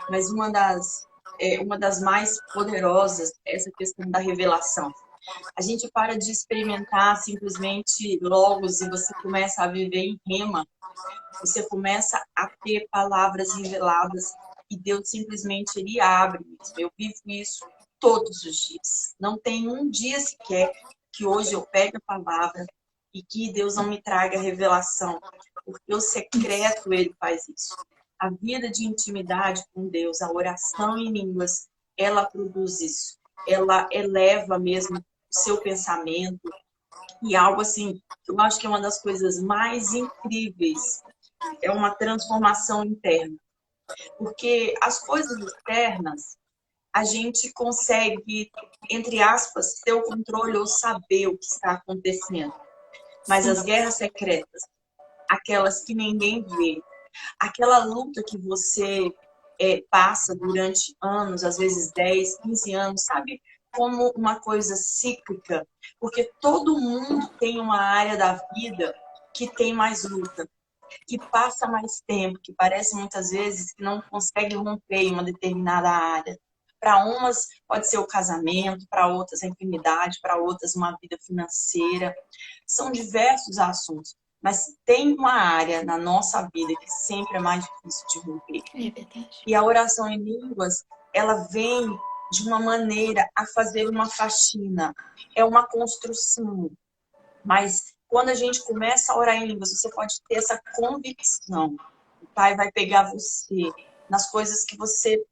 Mas uma das mais poderosas é essa questão da revelação. A gente para de experimentar simplesmente logos e você começa a viver em rema. Você começa a ter palavras reveladas e Deus simplesmente ele abre mesmo. Eu vivo isso todos os dias. Não tem um dia sequer que hoje eu pegue a palavra e que Deus não me traga revelação. Porque o secreto ele faz isso. A vida de intimidade com Deus, a oração em línguas, ela produz isso. Ela eleva mesmo o seu pensamento. E algo assim, eu acho que é uma das coisas mais incríveis. É uma transformação interna. Porque as coisas externas, a gente consegue, entre aspas, ter o controle ou saber o que está acontecendo. Mas as guerras secretas, aquelas que ninguém vê, aquela luta que você passa durante anos, às vezes 10, 15 anos, sabe? Como uma coisa cíclica. Porque todo mundo tem uma área da vida que tem mais luta, que passa mais tempo, que parece muitas vezes que não consegue romper em uma determinada área. Para umas pode ser o casamento, para outras a enfermidade, para outras uma vida financeira. São diversos assuntos, mas tem uma área na nossa vida que sempre é mais difícil de romper. É verdade. E a oração em línguas, ela vem de uma maneira a fazer uma faxina. É uma construção. Mas quando a gente começa a orar em línguas, você pode ter essa convicção. O Pai vai pegar você nas coisas que você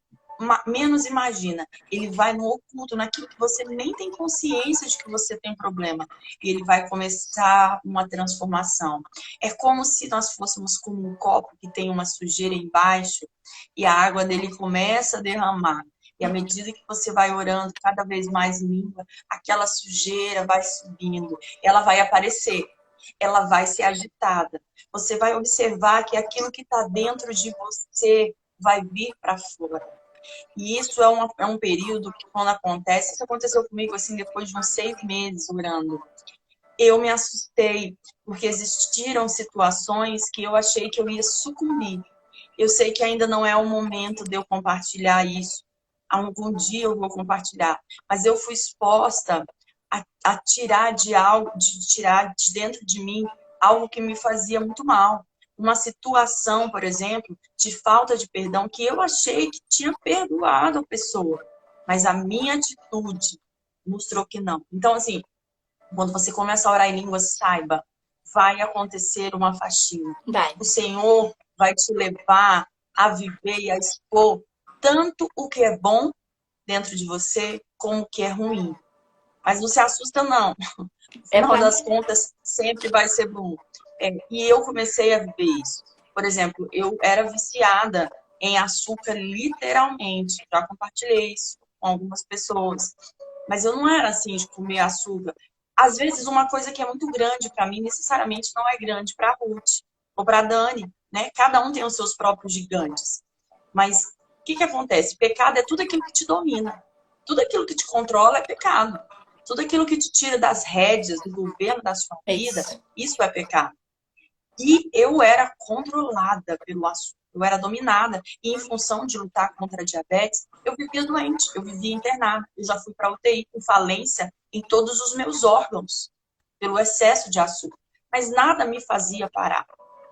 menos imagina. Ele vai no oculto, naquilo que você nem tem consciência de que você tem problema. E ele vai começar uma transformação. É como se nós fôssemos como um copo que tem uma sujeira embaixo e a água dele começa a derramar. E à medida que você vai orando cada vez mais em língua, aquela sujeira vai subindo, ela vai aparecer, ela vai ser agitada. Você vai observar que aquilo que está dentro de você vai vir para fora. E isso é um período que, quando acontece, isso aconteceu comigo assim, depois de uns 6 meses orando. Eu me assustei, porque existiram situações que eu achei que eu ia sucumbir. Eu sei que ainda não é o momento de eu compartilhar isso. Algum dia eu vou compartilhar. Mas eu fui exposta a tirar de algo, de tirar de dentro de mim algo que me fazia muito mal. Uma situação, por exemplo, de falta de perdão, que eu achei que tinha perdoado a pessoa. Mas a minha atitude mostrou que não. Então, assim, quando você começa a orar em línguas, saiba, vai acontecer uma faxina. Vai. O Senhor vai te levar a viver e a expor tanto o que é bom dentro de você, como o que é ruim. Mas não se assusta, não. No final das contas, sempre vai ser bom. E eu comecei a viver isso. Por exemplo, eu era viciada em açúcar, literalmente. Já compartilhei isso com algumas pessoas. Mas eu não era assim de comer açúcar. Às vezes, uma coisa que é muito grande para mim, necessariamente não é grande para a Ruth ou para a Dani, né? Cada um tem os seus próprios gigantes. Mas o que acontece? Pecado é tudo aquilo que te domina. Tudo aquilo que te controla é pecado. Tudo aquilo que te tira das rédeas do governo da sua vida, isso é pecado. E eu era controlada pelo açúcar. Eu era dominada. E em função de lutar contra a diabetes, eu vivia doente. Eu vivia internada. Eu já fui para UTI com falência em todos os meus órgãos, pelo excesso de açúcar. Mas nada me fazia parar.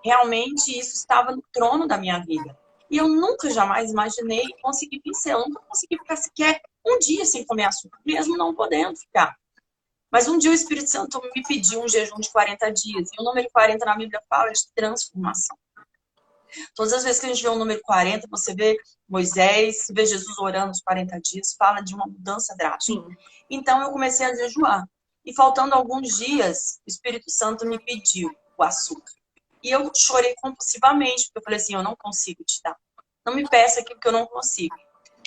Realmente isso estava no trono da minha vida. E eu nunca, jamais imaginei conseguir vencer. Eu nunca consegui ficar sequer um dia sem comer açúcar, mesmo não podendo ficar. Mas um dia o Espírito Santo me pediu um jejum de 40 dias. E o número 40 na Bíblia fala de transformação. Todas as vezes que a gente vê o número 40, você vê Moisés, vê Jesus orando os 40 dias, fala de uma mudança drástica. Sim. Então eu comecei a jejuar. E faltando alguns dias, o Espírito Santo me pediu o açúcar. E eu chorei compulsivamente, porque eu falei assim, eu não consigo te dar. Não me peça aquilo que eu não consigo.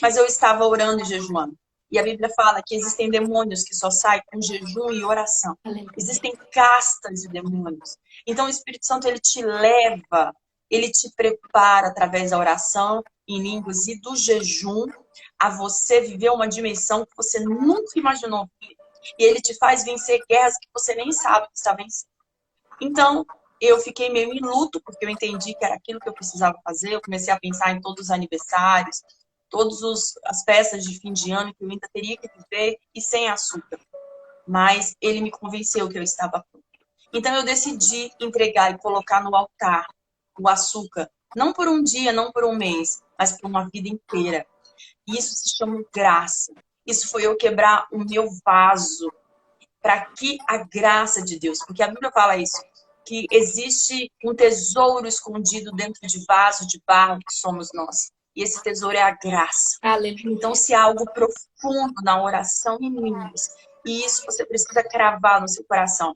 Mas eu estava orando e jejuando. E a Bíblia fala que existem demônios que só saem com jejum e oração. Existem castas de demônios. Então o Espírito Santo, ele te leva, ele te prepara através da oração em línguas e do jejum a você viver uma dimensão que você nunca imaginou. E ele te faz vencer guerras que você nem sabe que está vencendo. Então, eu fiquei meio em luto, porque eu entendi que era aquilo que eu precisava fazer. Eu comecei a pensar em todos os aniversários, todas as festas de fim de ano que eu ainda teria que viver e sem açúcar. Mas ele me convenceu que eu estava pronta. Então eu decidi entregar e colocar no altar o açúcar, não por um dia, não por um mês, mas por uma vida inteira. E isso se chama graça. Isso foi eu quebrar o meu vaso para que a graça de Deus, porque a Bíblia fala isso, que existe um tesouro escondido dentro de vaso de barro que somos nós. E esse tesouro é a graça. Aleluia. Então, se há algo profundo na oração em línguas, e isso você precisa cravar no seu coração,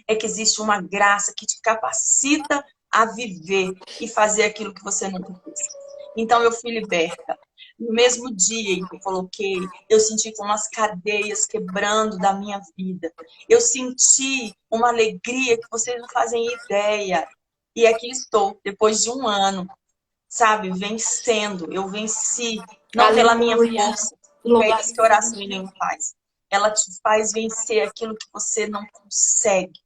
é que existe uma graça que te capacita a viver e fazer aquilo que você nunca fez. Então, eu fui liberta. No mesmo dia em que eu coloquei, eu senti como as cadeias quebrando da minha vida. Eu senti uma alegria que vocês não fazem ideia. E aqui estou, depois de um ano, sabe, vencendo. Eu venci, não Aleluia. pela minha força. É isso que a oração em língua faz. Ela te faz vencer aquilo que você não consegue.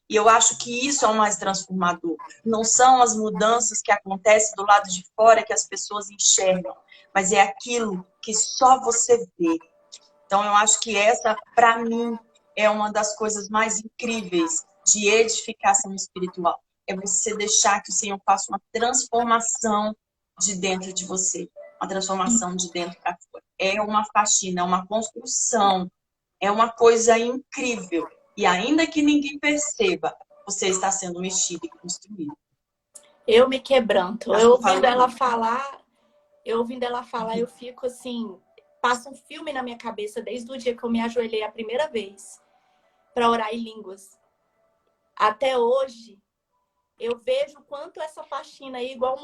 E eu acho que isso é o mais transformador. Não são as mudanças que acontecem do lado de fora que as pessoas enxergam, mas é aquilo que só você vê. Então, eu acho que essa, para mim, é uma das coisas mais incríveis de edificação espiritual. É você deixar que o Senhor faça uma transformação de dentro de você. Uma transformação de dentro para fora. é uma faxina, é uma construção, é uma coisa incrível. E ainda que ninguém perceba, você está sendo mexido e construído. Eu me quebranto. Acho que eu falei isso. Eu ouvindo ela falar, eu fico assim, passa um filme na minha cabeça desde o dia que eu me ajoelhei a primeira vez para orar em línguas. Até hoje, eu vejo quanto essa faxina aí, igual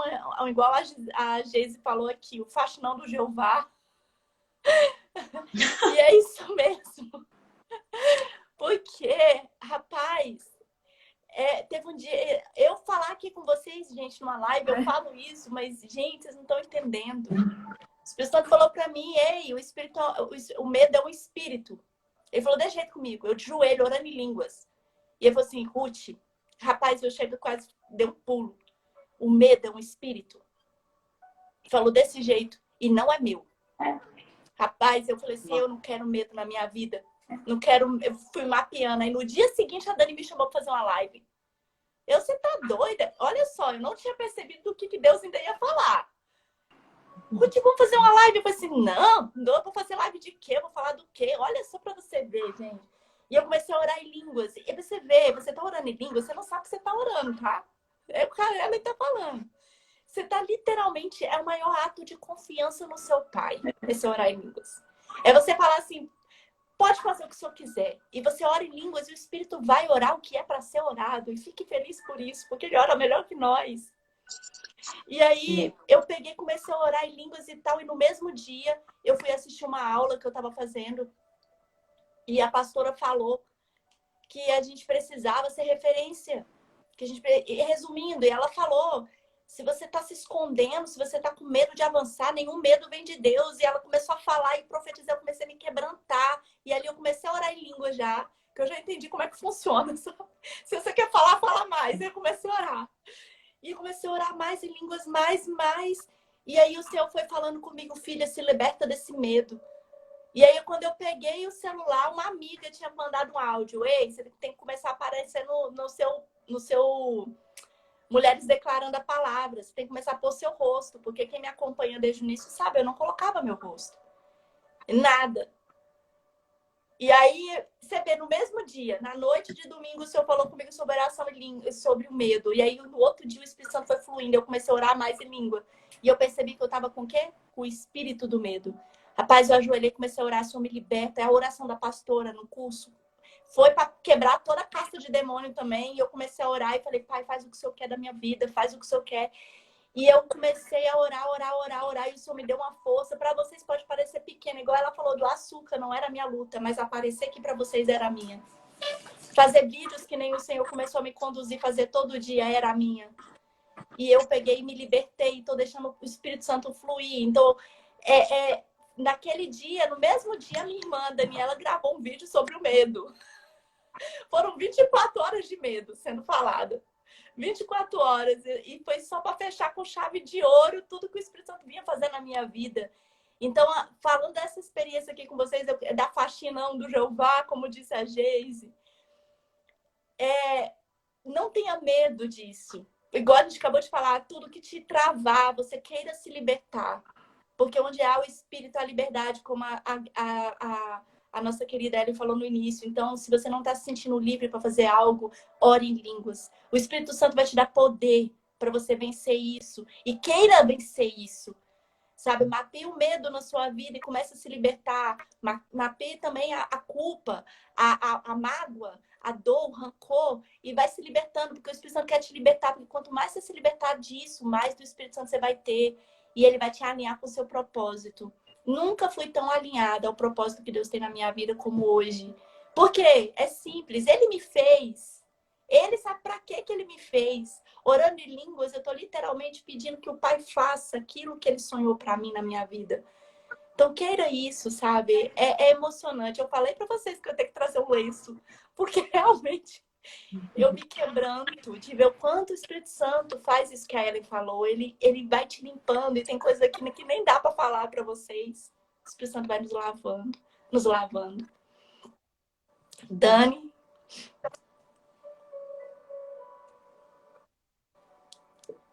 a Geise falou aqui, o faxinão do Jeová. E é isso mesmo. Porque, rapaz, teve um dia... Eu falar aqui com vocês, gente, numa live, eu falo isso, mas, gente, vocês não estão entendendo. O Espírito Santo falou pra mim, ei, o medo é um espírito. Ele falou, deixa jeito comigo, eu de joelho, orando em línguas. E ele falou assim, Ruth, rapaz, eu chego quase, dei um pulo. O medo é um espírito. Falou desse jeito, e não é meu. Rapaz, eu falei assim, eu não quero medo na minha vida. Não quero, eu fui mapeando. Aí no dia seguinte a Dani me chamou pra fazer uma live. Você tá doida? Olha só, eu não tinha percebido do que Deus ainda ia falar. Ruth, vamos fazer uma live? Eu falei assim, não, eu vou fazer live de quê? Eu vou falar do quê? Olha só pra você ver, gente. E eu comecei a orar em línguas. E você vê, você tá orando em línguas, você não sabe que você tá orando, tá? É o cara, ela tá falando. Você tá literalmente, é o maior ato de confiança no seu pai, esse orar em línguas. É você falar assim, pode fazer o que o senhor quiser. E você ora em línguas e o Espírito vai orar o que é para ser orado. E fique feliz por isso, porque ele ora melhor que nós. E aí eu peguei, comecei a orar em línguas e tal. E no mesmo dia eu fui assistir uma aula que eu estava fazendo. E a pastora falou que a gente precisava ser referência. Resumindo, e ela falou... Se você está se escondendo, se você está com medo de avançar, nenhum medo vem de Deus. E ela começou a falar e profetizar, eu comecei a me quebrantar. E ali eu comecei a orar em língua já, que eu já entendi como é que funciona. Se você quer falar, fala mais. Eu comecei a orar. E comecei a orar mais em línguas, mais. E aí o Senhor foi falando comigo, filha, se liberta desse medo. E aí quando eu peguei o celular, uma amiga tinha mandado um áudio. Ei, você tem que começar a aparecer no seu Mulheres Declarando a Palavra. Você tem que começar a pôr seu rosto. Porque quem me acompanha desde o início sabe, eu não colocava meu rosto. Nada. E aí, você vê, no mesmo dia, na noite de domingo, o Senhor falou comigo sobre oração em língua, sobre o medo. E aí, no outro dia, o Espírito Santo foi fluindo. Eu comecei a orar mais em língua. E eu percebi que eu estava com o quê? Com o espírito do medo. Rapaz, eu ajoelhei e comecei a orar, Senhor, me liberta. É a oração da pastora no curso. Foi para quebrar toda a casta de demônio também. E eu comecei a orar e falei, pai, faz o que o Senhor quer da minha vida, faz o que o Senhor quer. E eu comecei a orar. E o Senhor me deu uma força. Para vocês pode parecer pequena, igual ela falou do açúcar, não era a minha luta, mas aparecer aqui para vocês era a minha. Fazer vídeos que nem o Senhor começou a me conduzir, fazer todo dia era a minha. E eu peguei e me libertei, estou deixando o Espírito Santo fluir. Então, naquele dia, no mesmo dia, minha irmã Daniela gravou um vídeo sobre o medo. Foram 24 horas de medo sendo falado. 24 horas. E foi só para fechar com chave de ouro tudo que o Espírito Santo vinha fazer na minha vida. Então, falando dessa experiência aqui com vocês, da faxinão do Jeová, como disse a Geise, não tenha medo disso. Igual a gente acabou de falar, tudo que te travar, você queira se libertar. Porque onde há o Espírito, há liberdade, como a nossa querida Ellen falou no início. Então, se você não está se sentindo livre para fazer algo, ore em línguas. O Espírito Santo vai te dar poder para você vencer isso. E queira vencer isso. Sabe? Mapeie o medo na sua vida e comece a se libertar. Mapeie também a culpa, a mágoa, a dor, o rancor. E vai se libertando, porque o Espírito Santo quer te libertar. Porque quanto mais você se libertar disso, mais do Espírito Santo você vai ter. E ele vai te alinhar com o seu propósito. Nunca fui tão alinhada ao propósito que Deus tem na minha vida como hoje. Porque é simples, ele me fez. Ele sabe para que ele me fez. Orando em línguas, eu estou literalmente pedindo que o Pai faça aquilo que ele sonhou para mim na minha vida. Então, queira isso, sabe? É emocionante. Eu falei para vocês que eu tenho que trazer um lenço. Porque realmente eu me quebranto de ver o quanto o Espírito Santo faz isso que a Ellen falou. Ele vai te limpando e tem coisas aqui que nem dá para falar para vocês. O Espírito Santo vai nos lavando. Dani.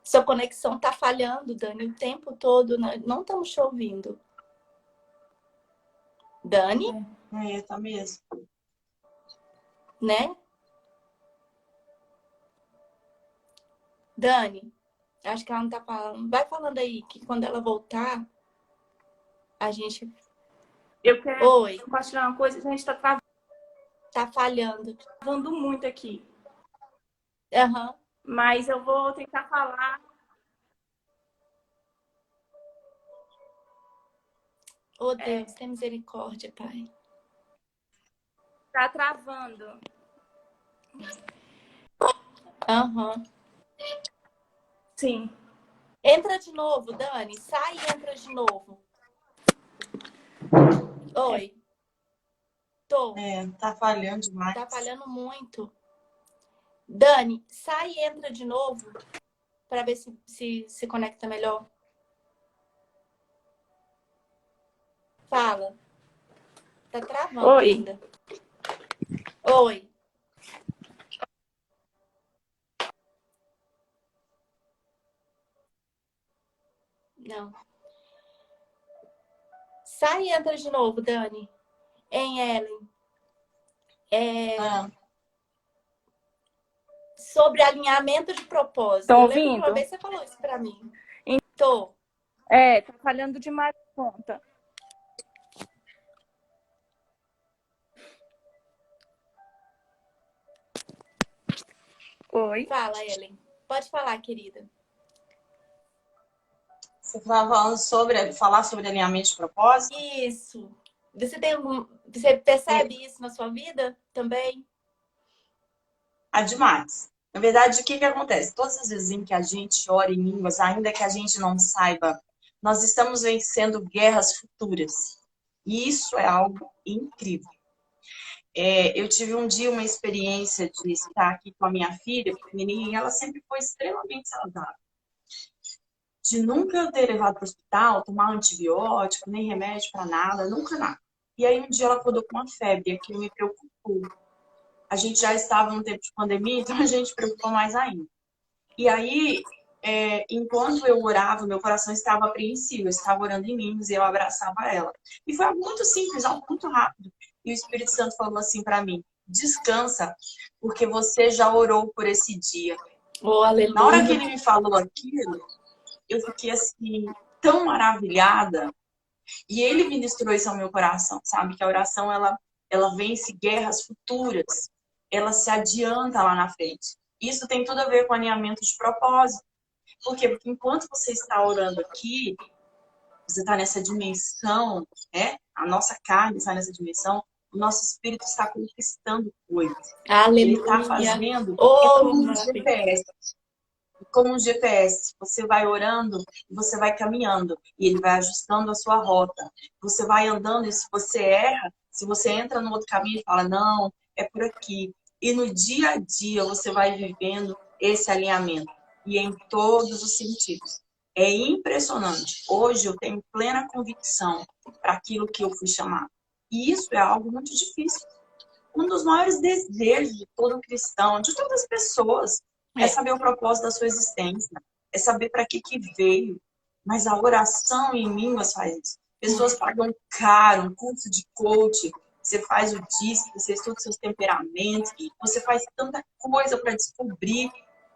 Sua conexão tá falhando, Dani, o tempo todo. Não estamos te ouvindo. Dani, Tá mesmo. né? Dani, acho que ela não tá falando. Vai falando aí, que quando ela voltar, a gente... Eu quero Oi, compartilhar uma coisa. A gente tá tá falhando. travando muito aqui. Aham. Mas eu vou tentar falar. Oh, Deus, tem misericórdia, Pai. Tá travando. Aham. Sim. Entra de novo, Dani. Sai e entra de novo. Oi. Tô. Tá falhando demais. Tá falhando muito. Dani, sai e entra de novo para ver se conecta melhor. Fala. Tá travando Oi. ainda. Oi. Não. Sai e entra de novo, Dani. Em Ellen. Sobre alinhamento de propósito. Estão Eu lembro que uma ouvindo? vez você falou isso para mim. Tô. Tá falhando demais a conta. Oi. Fala, Ellen. Pode falar, querida. Você estava falando falar sobre alinhamento de propósito? Isso. Você percebe isso na sua vida também? Demais. Na verdade, o que acontece? Todas as vezes em que a gente ora em línguas, ainda que a gente não saiba, nós estamos vencendo guerras futuras. E isso é algo incrível. Eu tive um dia uma experiência de estar aqui com a minha filha pequenininha, e ela sempre foi extremamente saudável. De nunca ter levado para o hospital, tomar antibiótico, nem remédio para nada, nunca nada. E aí um dia ela acordou com uma febre, aquilo me preocupou. A gente já estava no tempo de pandemia, então a gente preocupou mais ainda. E aí, enquanto eu orava, meu coração estava apreensivo, eu estava orando em mim e eu abraçava ela. E foi algo muito simples, algo muito rápido. E o Espírito Santo falou assim para mim: descansa, porque você já orou por esse dia. Oh, aleluia. Na hora que ele me falou aquilo, eu fiquei assim, tão maravilhada. E ele ministrou isso ao meu coração, sabe? Que a oração, ela vence guerras futuras. Ela se adianta lá na frente. Isso tem tudo a ver com alinhamento de propósito. Por quê? Porque enquanto você está orando aqui, você está nessa dimensão, né? A nossa carne está nessa dimensão, o nosso espírito está conquistando coisas. Aleluia. Ele está fazendo Oh, como um GPS. Como um GPS, você vai orando e você vai caminhando e ele vai ajustando a sua rota. Você vai andando e se você erra, se você entra no outro caminho e fala, não, é por aqui. E no dia a dia você vai vivendo esse alinhamento e em todos os sentidos. É impressionante. Hoje eu tenho plena convicção para aquilo que eu fui chamado. E isso é algo muito difícil. Um dos maiores desejos de todo cristão, de todas as pessoas, é saber o propósito da sua existência, é saber para que veio. Mas a oração em línguas faz isso. Pessoas pagam caro um curso de coach, você faz o DISC, você estuda seus temperamentos, você faz tanta coisa para descobrir,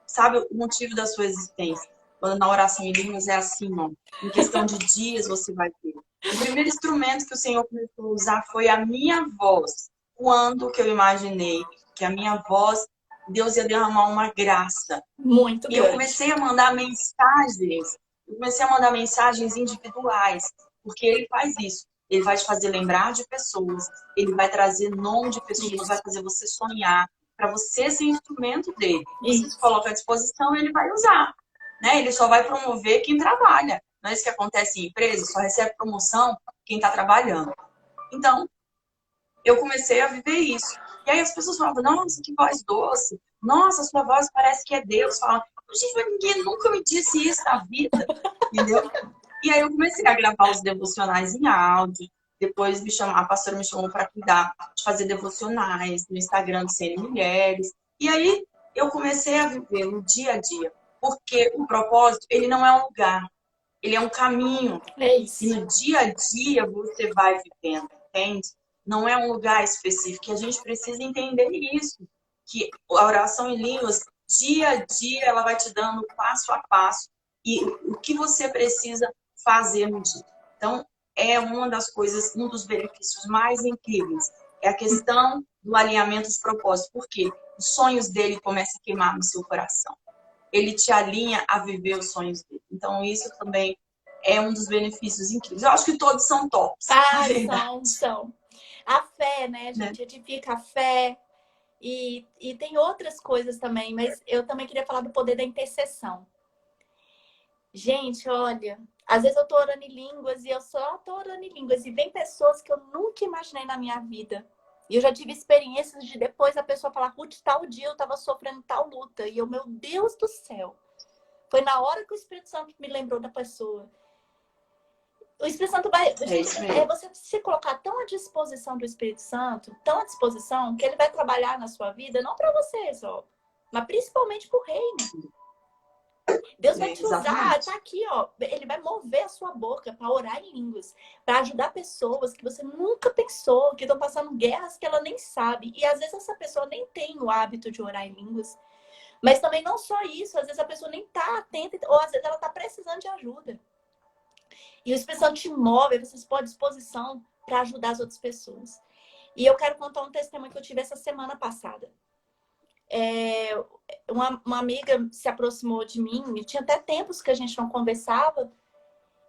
sabe, o motivo da sua existência. Quando na oração em línguas é assim, ó, em questão de dias você vai ter. O primeiro instrumento que o Senhor começou a usar foi a minha voz. Quando que eu imaginei que a minha voz, Deus ia derramar uma graça. Muito e grande. Eu comecei a mandar mensagens individuais, porque ele faz isso. Ele vai te fazer lembrar de pessoas, ele vai trazer nome de pessoas, vai fazer você sonhar, para você ser instrumento dele. Você se coloca à disposição, ele vai usar. Né? Ele só vai promover quem trabalha. Não é isso que acontece em empresa, só recebe promoção quem está trabalhando. Então, eu comecei a viver isso. E aí as pessoas falavam, nossa, que voz doce. Nossa, sua voz parece que é Deus. Falam, gente, mas ninguém nunca me disse isso na vida. Entendeu? E aí eu comecei a gravar os devocionais em áudio. Depois a pastora me chamou para cuidar de fazer devocionais no Instagram do CN Mulheres. E aí eu comecei a viver no dia a dia. Porque o propósito, ele não é um lugar. Ele é um caminho. É isso. E no dia a dia você vai vivendo. entende, não é um lugar específico. E a gente precisa entender isso, que a oração em línguas, dia a dia, ela vai te dando passo a passo e o que você precisa fazer no dia. Então, é uma das coisas, um dos benefícios mais incríveis. É a questão do alinhamento dos propósitos. Por quê? Os sonhos dele começam a queimar no seu coração. Ele te alinha a viver os sonhos dele. Então, isso também é um dos benefícios incríveis. Eu acho que todos são tops, na Ah, verdade. são. A fé, né, Né? gente? Edifica a fé. E tem outras coisas também, mas eu também queria falar do poder da intercessão. Gente, olha, às vezes eu tô orando em línguas e eu só tô orando em línguas. E vem pessoas que eu nunca imaginei na minha vida. E eu já tive experiências de depois a pessoa falar, Ruth, tal dia eu tava sofrendo tal luta. E eu, meu Deus do céu. Foi na hora que o Espírito Santo me lembrou da pessoa. O Espírito Santo vai... É isso mesmo. Você se colocar tão à disposição do Espírito Santo, tão à disposição, que ele vai trabalhar na sua vida, não para você só, mas principalmente para o reino. Deus vai te usar, Exatamente. tá aqui, ó. Ele vai mover a sua boca para orar em línguas, para ajudar pessoas que você nunca pensou, que estão passando guerras que ela nem sabe. E às vezes essa pessoa nem tem o hábito de orar em línguas. Mas também não só isso, às vezes a pessoa nem tá atenta, ou às vezes ela tá precisando de ajuda. E o Espírito Santo te move, você se põe à disposição para ajudar as outras pessoas. E eu quero contar um testemunho que eu tive essa semana passada. Uma amiga se aproximou de mim, e tinha até tempos que a gente não conversava.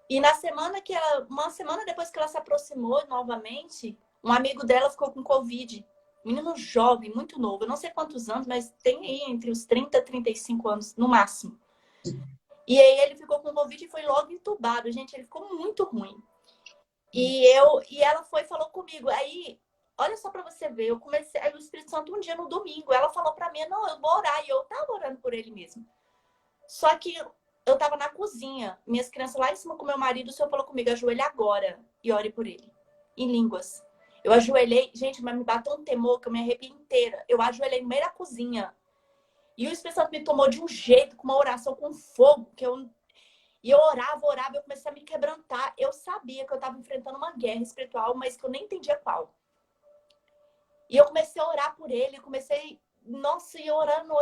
E na semana uma semana depois que ela se aproximou novamente, um amigo dela ficou com Covid. Menino jovem, muito novo, eu não sei quantos anos, mas tem aí entre os 30 e 35 anos, no máximo. E aí ele ficou com Covid e foi logo entubado. Gente, ele ficou muito ruim. E ela foi e falou comigo. Aí, olha só para você ver, eu comecei, aí o Espírito Santo um dia no domingo, ela falou para mim, não, eu vou orar. E eu tava orando por ele mesmo. Só que eu tava na cozinha, minhas crianças lá em cima com meu marido, o Senhor falou comigo, ajoelhe agora e ore por ele. Em línguas. Eu ajoelhei, gente, mas me bateu um temor que eu me arrepiei inteira. Eu ajoelhei no meio da cozinha. E o Espírito Santo me tomou de um jeito, com uma oração com fogo, e eu orava, eu comecei a me quebrantar. Eu sabia que eu estava enfrentando uma guerra espiritual, mas que eu nem entendia qual. E eu comecei a orar por ele, nossa, e orando,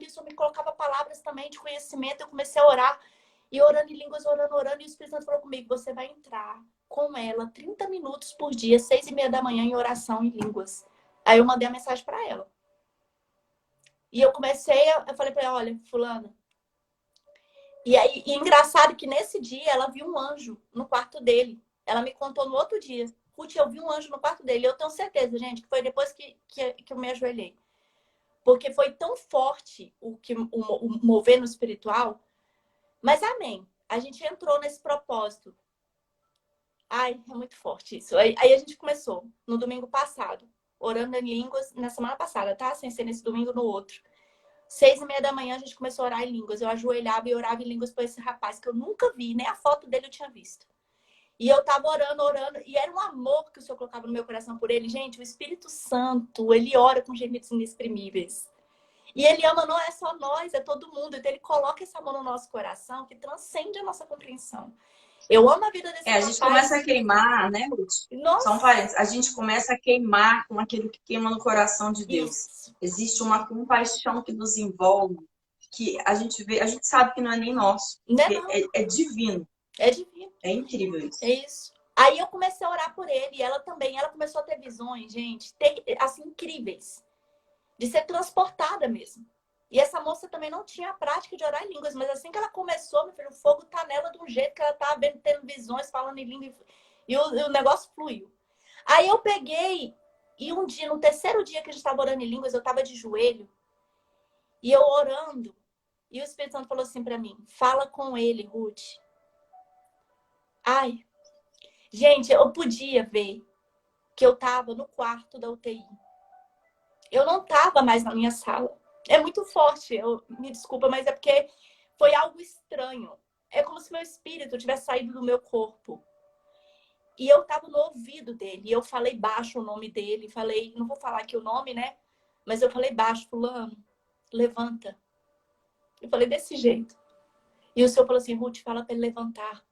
e isso me colocava palavras também de conhecimento. Eu comecei a orar, e orando em línguas, orando, e o Espírito Santo falou comigo, você vai entrar com ela 30 minutos por dia, 6:30 da manhã, em oração em línguas. Aí eu mandei a mensagem para ela. E eu falei para ela, olha, fulana. E engraçado que nesse dia ela viu um anjo no quarto dele. Ela me contou no outro dia. Ruth, eu vi um anjo no quarto dele. Eu tenho certeza, gente, que foi depois que eu me ajoelhei. Porque foi tão forte o mover no espiritual. Mas amém. A gente entrou nesse propósito. Ai, é muito forte isso. Aí a gente começou no domingo passado, orando em línguas, na semana passada, tá? Sem ser nesse domingo, no outro. 6:30 da manhã a gente começou a orar em línguas. Eu ajoelhava e orava em línguas para esse rapaz que eu nunca vi, nem a foto dele eu tinha visto. E eu tava orando, e era um amor que o Senhor colocava no meu coração por ele. Gente, o Espírito Santo, ele ora com gemidos inexprimíveis. E ele ama, não é só nós, é todo mundo. Então ele coloca esse amor no nosso coração que transcende a nossa compreensão. Eu amo a vida desse A rapaz. gente começa a queimar, né, Ruth? Nossa. São parentes. A gente começa a queimar com aquilo que queima no coração de Deus. Isso. Existe uma compaixão que nos envolve, que a gente vê, a gente sabe que não é nem nosso. Não é divino. É divino. É incrível isso. É isso. Aí eu comecei a orar por ele, e ela também. Ela começou a ter visões, gente, assim, incríveis. De ser transportada mesmo. E essa moça também não tinha a prática de orar em línguas, mas assim que ela começou, meu filho, o fogo tá nela de um jeito que ela tá tendo visões, falando em língua, e o negócio fluiu. Aí eu peguei, e um dia, no terceiro dia que a gente estava orando em línguas, eu estava de joelho, e eu orando, e o Espírito Santo falou assim para mim, fala com ele, Ruth. Ai, gente, eu podia ver que eu estava no quarto da UTI. Eu não estava mais na minha sala. É muito forte, me desculpa, mas é porque foi algo estranho. É como se meu espírito tivesse saído do meu corpo. E eu estava no ouvido dele. E eu falei baixo o nome dele. Falei, não vou falar aqui o nome, né? Mas eu falei baixo, fulano, levanta. Eu falei desse jeito. E o Senhor falou assim, Ruth, fala para ele levantar.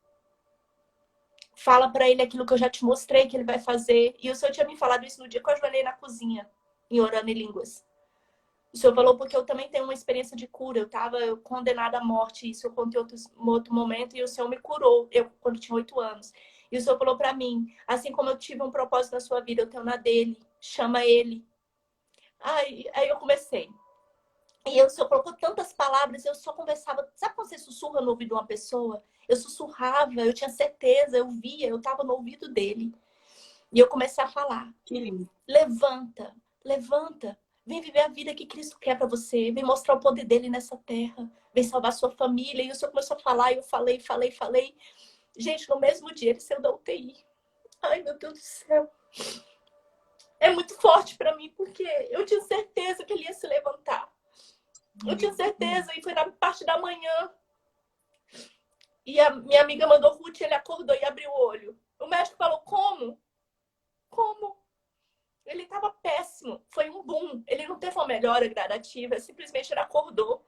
Fala para ele aquilo que eu já te mostrei que ele vai fazer. E o Senhor tinha me falado isso no dia que eu ajoelhei na cozinha, em orando em línguas. O Senhor falou porque eu também tenho uma experiência de cura. Eu estava condenada à morte. Isso eu contei em outro momento. E o Senhor me curou, eu quando tinha 8 anos. E o Senhor falou para mim, assim como eu tive um propósito na sua vida, eu tenho na dele. Chama ele. Aí eu comecei. E o Senhor colocou tantas palavras, eu só conversava. Sabe quando você sussurra no ouvido de uma pessoa? Eu sussurrava, eu tinha certeza, eu via, eu estava no ouvido dele. E eu comecei a falar. Que lindo. Levanta, levanta. Vem viver a vida que Cristo quer para você. Vem mostrar o poder dele nessa terra. Vem salvar sua família. E o Senhor começou a falar, e eu falei. Gente, no mesmo dia ele saiu da UTI. Ai, meu Deus do céu. É muito forte para mim, porque eu tinha certeza que ele ia se levantar. Eu tinha certeza, e foi na parte da manhã. E a minha amiga mandou Ruth, ele acordou e abriu o olho. O médico falou, como? Como? Ele estava péssimo. Foi um boom. Ele não teve uma melhora gradativa, simplesmente ele acordou.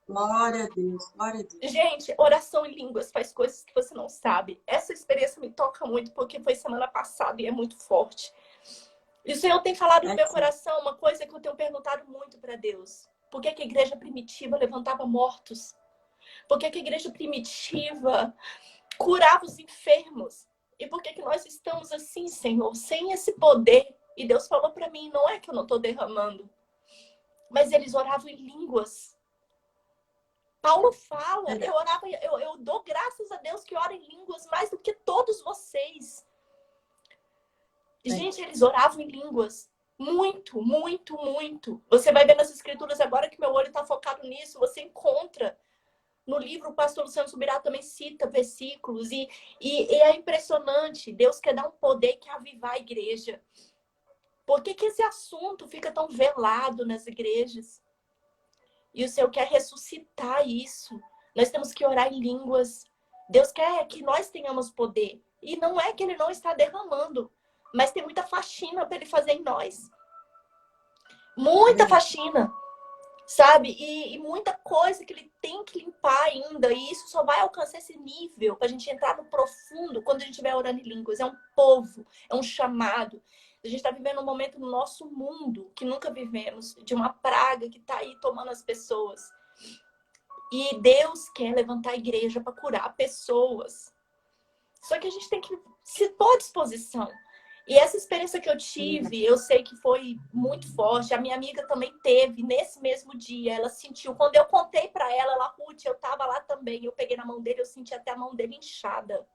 Glória a Deus, glória a Deus. Gente, oração em línguas faz coisas que você não sabe. Essa experiência me toca muito, porque foi semana passada e é muito forte. E o Senhor tem falado no meu coração uma coisa que eu tenho perguntado muito para Deus. Por que a igreja primitiva levantava mortos? Por que a igreja primitiva curava os enfermos? E por que nós estamos assim, Senhor, sem esse poder? E Deus falou para mim, não é que eu não estou derramando, mas eles oravam em línguas. Paulo fala, eu dou graças a Deus que ora em línguas mais do que todos vocês. Gente, eles oravam em línguas. Muito, muito, muito. Você vai ver nas escrituras agora que meu olho está focado nisso. Você encontra no livro, o pastor Luciano Subirá também cita versículos. E é impressionante. Deus quer dar um poder que avivar a igreja. Por que esse assunto fica tão velado nas igrejas? E o Senhor quer ressuscitar isso. Nós temos que orar em línguas. Deus quer que nós tenhamos poder. E não é que ele não está derramando. Mas tem muita faxina para ele fazer em nós. Muita faxina. Sabe? E muita coisa que ele tem que limpar ainda. E isso só vai alcançar esse nível para a gente entrar no profundo quando a gente estiver orando em línguas. É um povo, é um chamado. A gente está vivendo um momento no nosso mundo que nunca vivemos, de uma praga que está aí tomando as pessoas. E Deus quer levantar a igreja para curar pessoas. Só que a gente tem que se pôr à disposição. E essa experiência que eu tive, eu sei que foi muito forte. A minha amiga também teve, nesse mesmo dia. Ela sentiu, quando eu contei para ela, Ruth, eu tava lá também. Eu peguei na mão dele, eu senti até a mão dele inchada.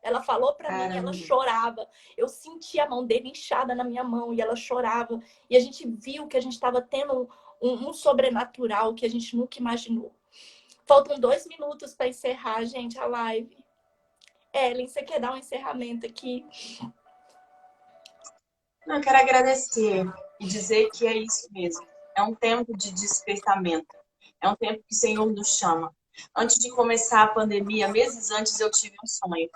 Ela falou para mim, ela chorava. Eu senti a mão dele inchada na minha mão e ela chorava. E a gente viu que a gente estava tendo um sobrenatural que a gente nunca imaginou. Faltam 2 minutos para encerrar, gente, a live. Ellen, você quer dar um encerramento aqui? Eu quero agradecer e dizer que é isso mesmo. É um tempo de despertamento. É um tempo que o Senhor nos chama. Antes de começar a pandemia, meses antes, eu tive um sonho.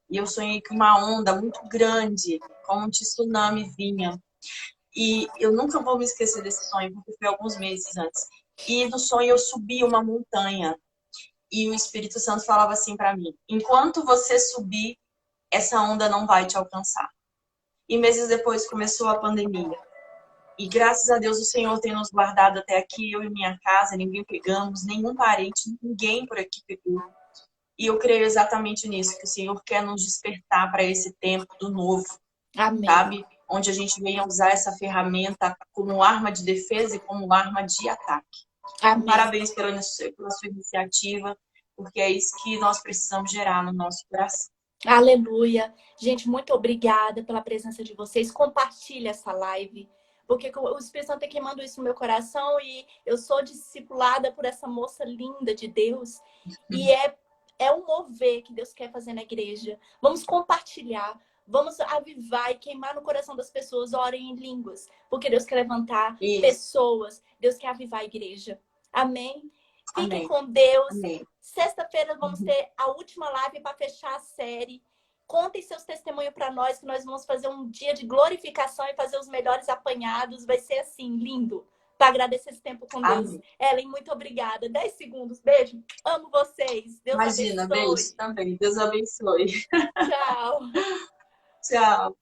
E eu sonhei que uma onda muito grande, como um tsunami, vinha. E eu nunca vou me esquecer desse sonho, porque foi alguns meses antes. E no sonho eu subi uma montanha. E o Espírito Santo falava assim para mim: enquanto você subir, essa onda não vai te alcançar. E meses depois começou a pandemia. E graças a Deus o Senhor tem nos guardado até aqui, eu e minha casa, ninguém pegamos, nenhum parente, ninguém por aqui pegou. E eu creio exatamente nisso, que o Senhor quer nos despertar para esse tempo do novo. Amém. Sabe? Onde a gente venha usar essa ferramenta como arma de defesa e como arma de ataque. Amém. Parabéns pela sua iniciativa, porque é isso que nós precisamos gerar no nosso coração. Aleluia. Gente, muito obrigada pela presença de vocês. Compartilha essa live, porque o Espírito Santo está queimando isso no meu coração e eu sou discipulada por essa moça linda de Deus. E é um mover que Deus quer fazer na igreja. Vamos compartilhar, vamos avivar e queimar no coração das pessoas. Orem em línguas, porque Deus quer levantar pessoas. Deus quer avivar a igreja. Amém? Fiquem com Deus. Amém. Sexta-feira vamos ter a última live para fechar a série. Contem seus testemunhos para nós, que nós vamos fazer um dia de glorificação e fazer os melhores apanhados. Vai ser assim, lindo. para agradecer esse tempo com Deus. Amém. Ellen, muito obrigada. 10 segundos. Beijo. Amo vocês. Deus Imagina, abençoe. beijo também. Deus abençoe. Tchau. Tchau.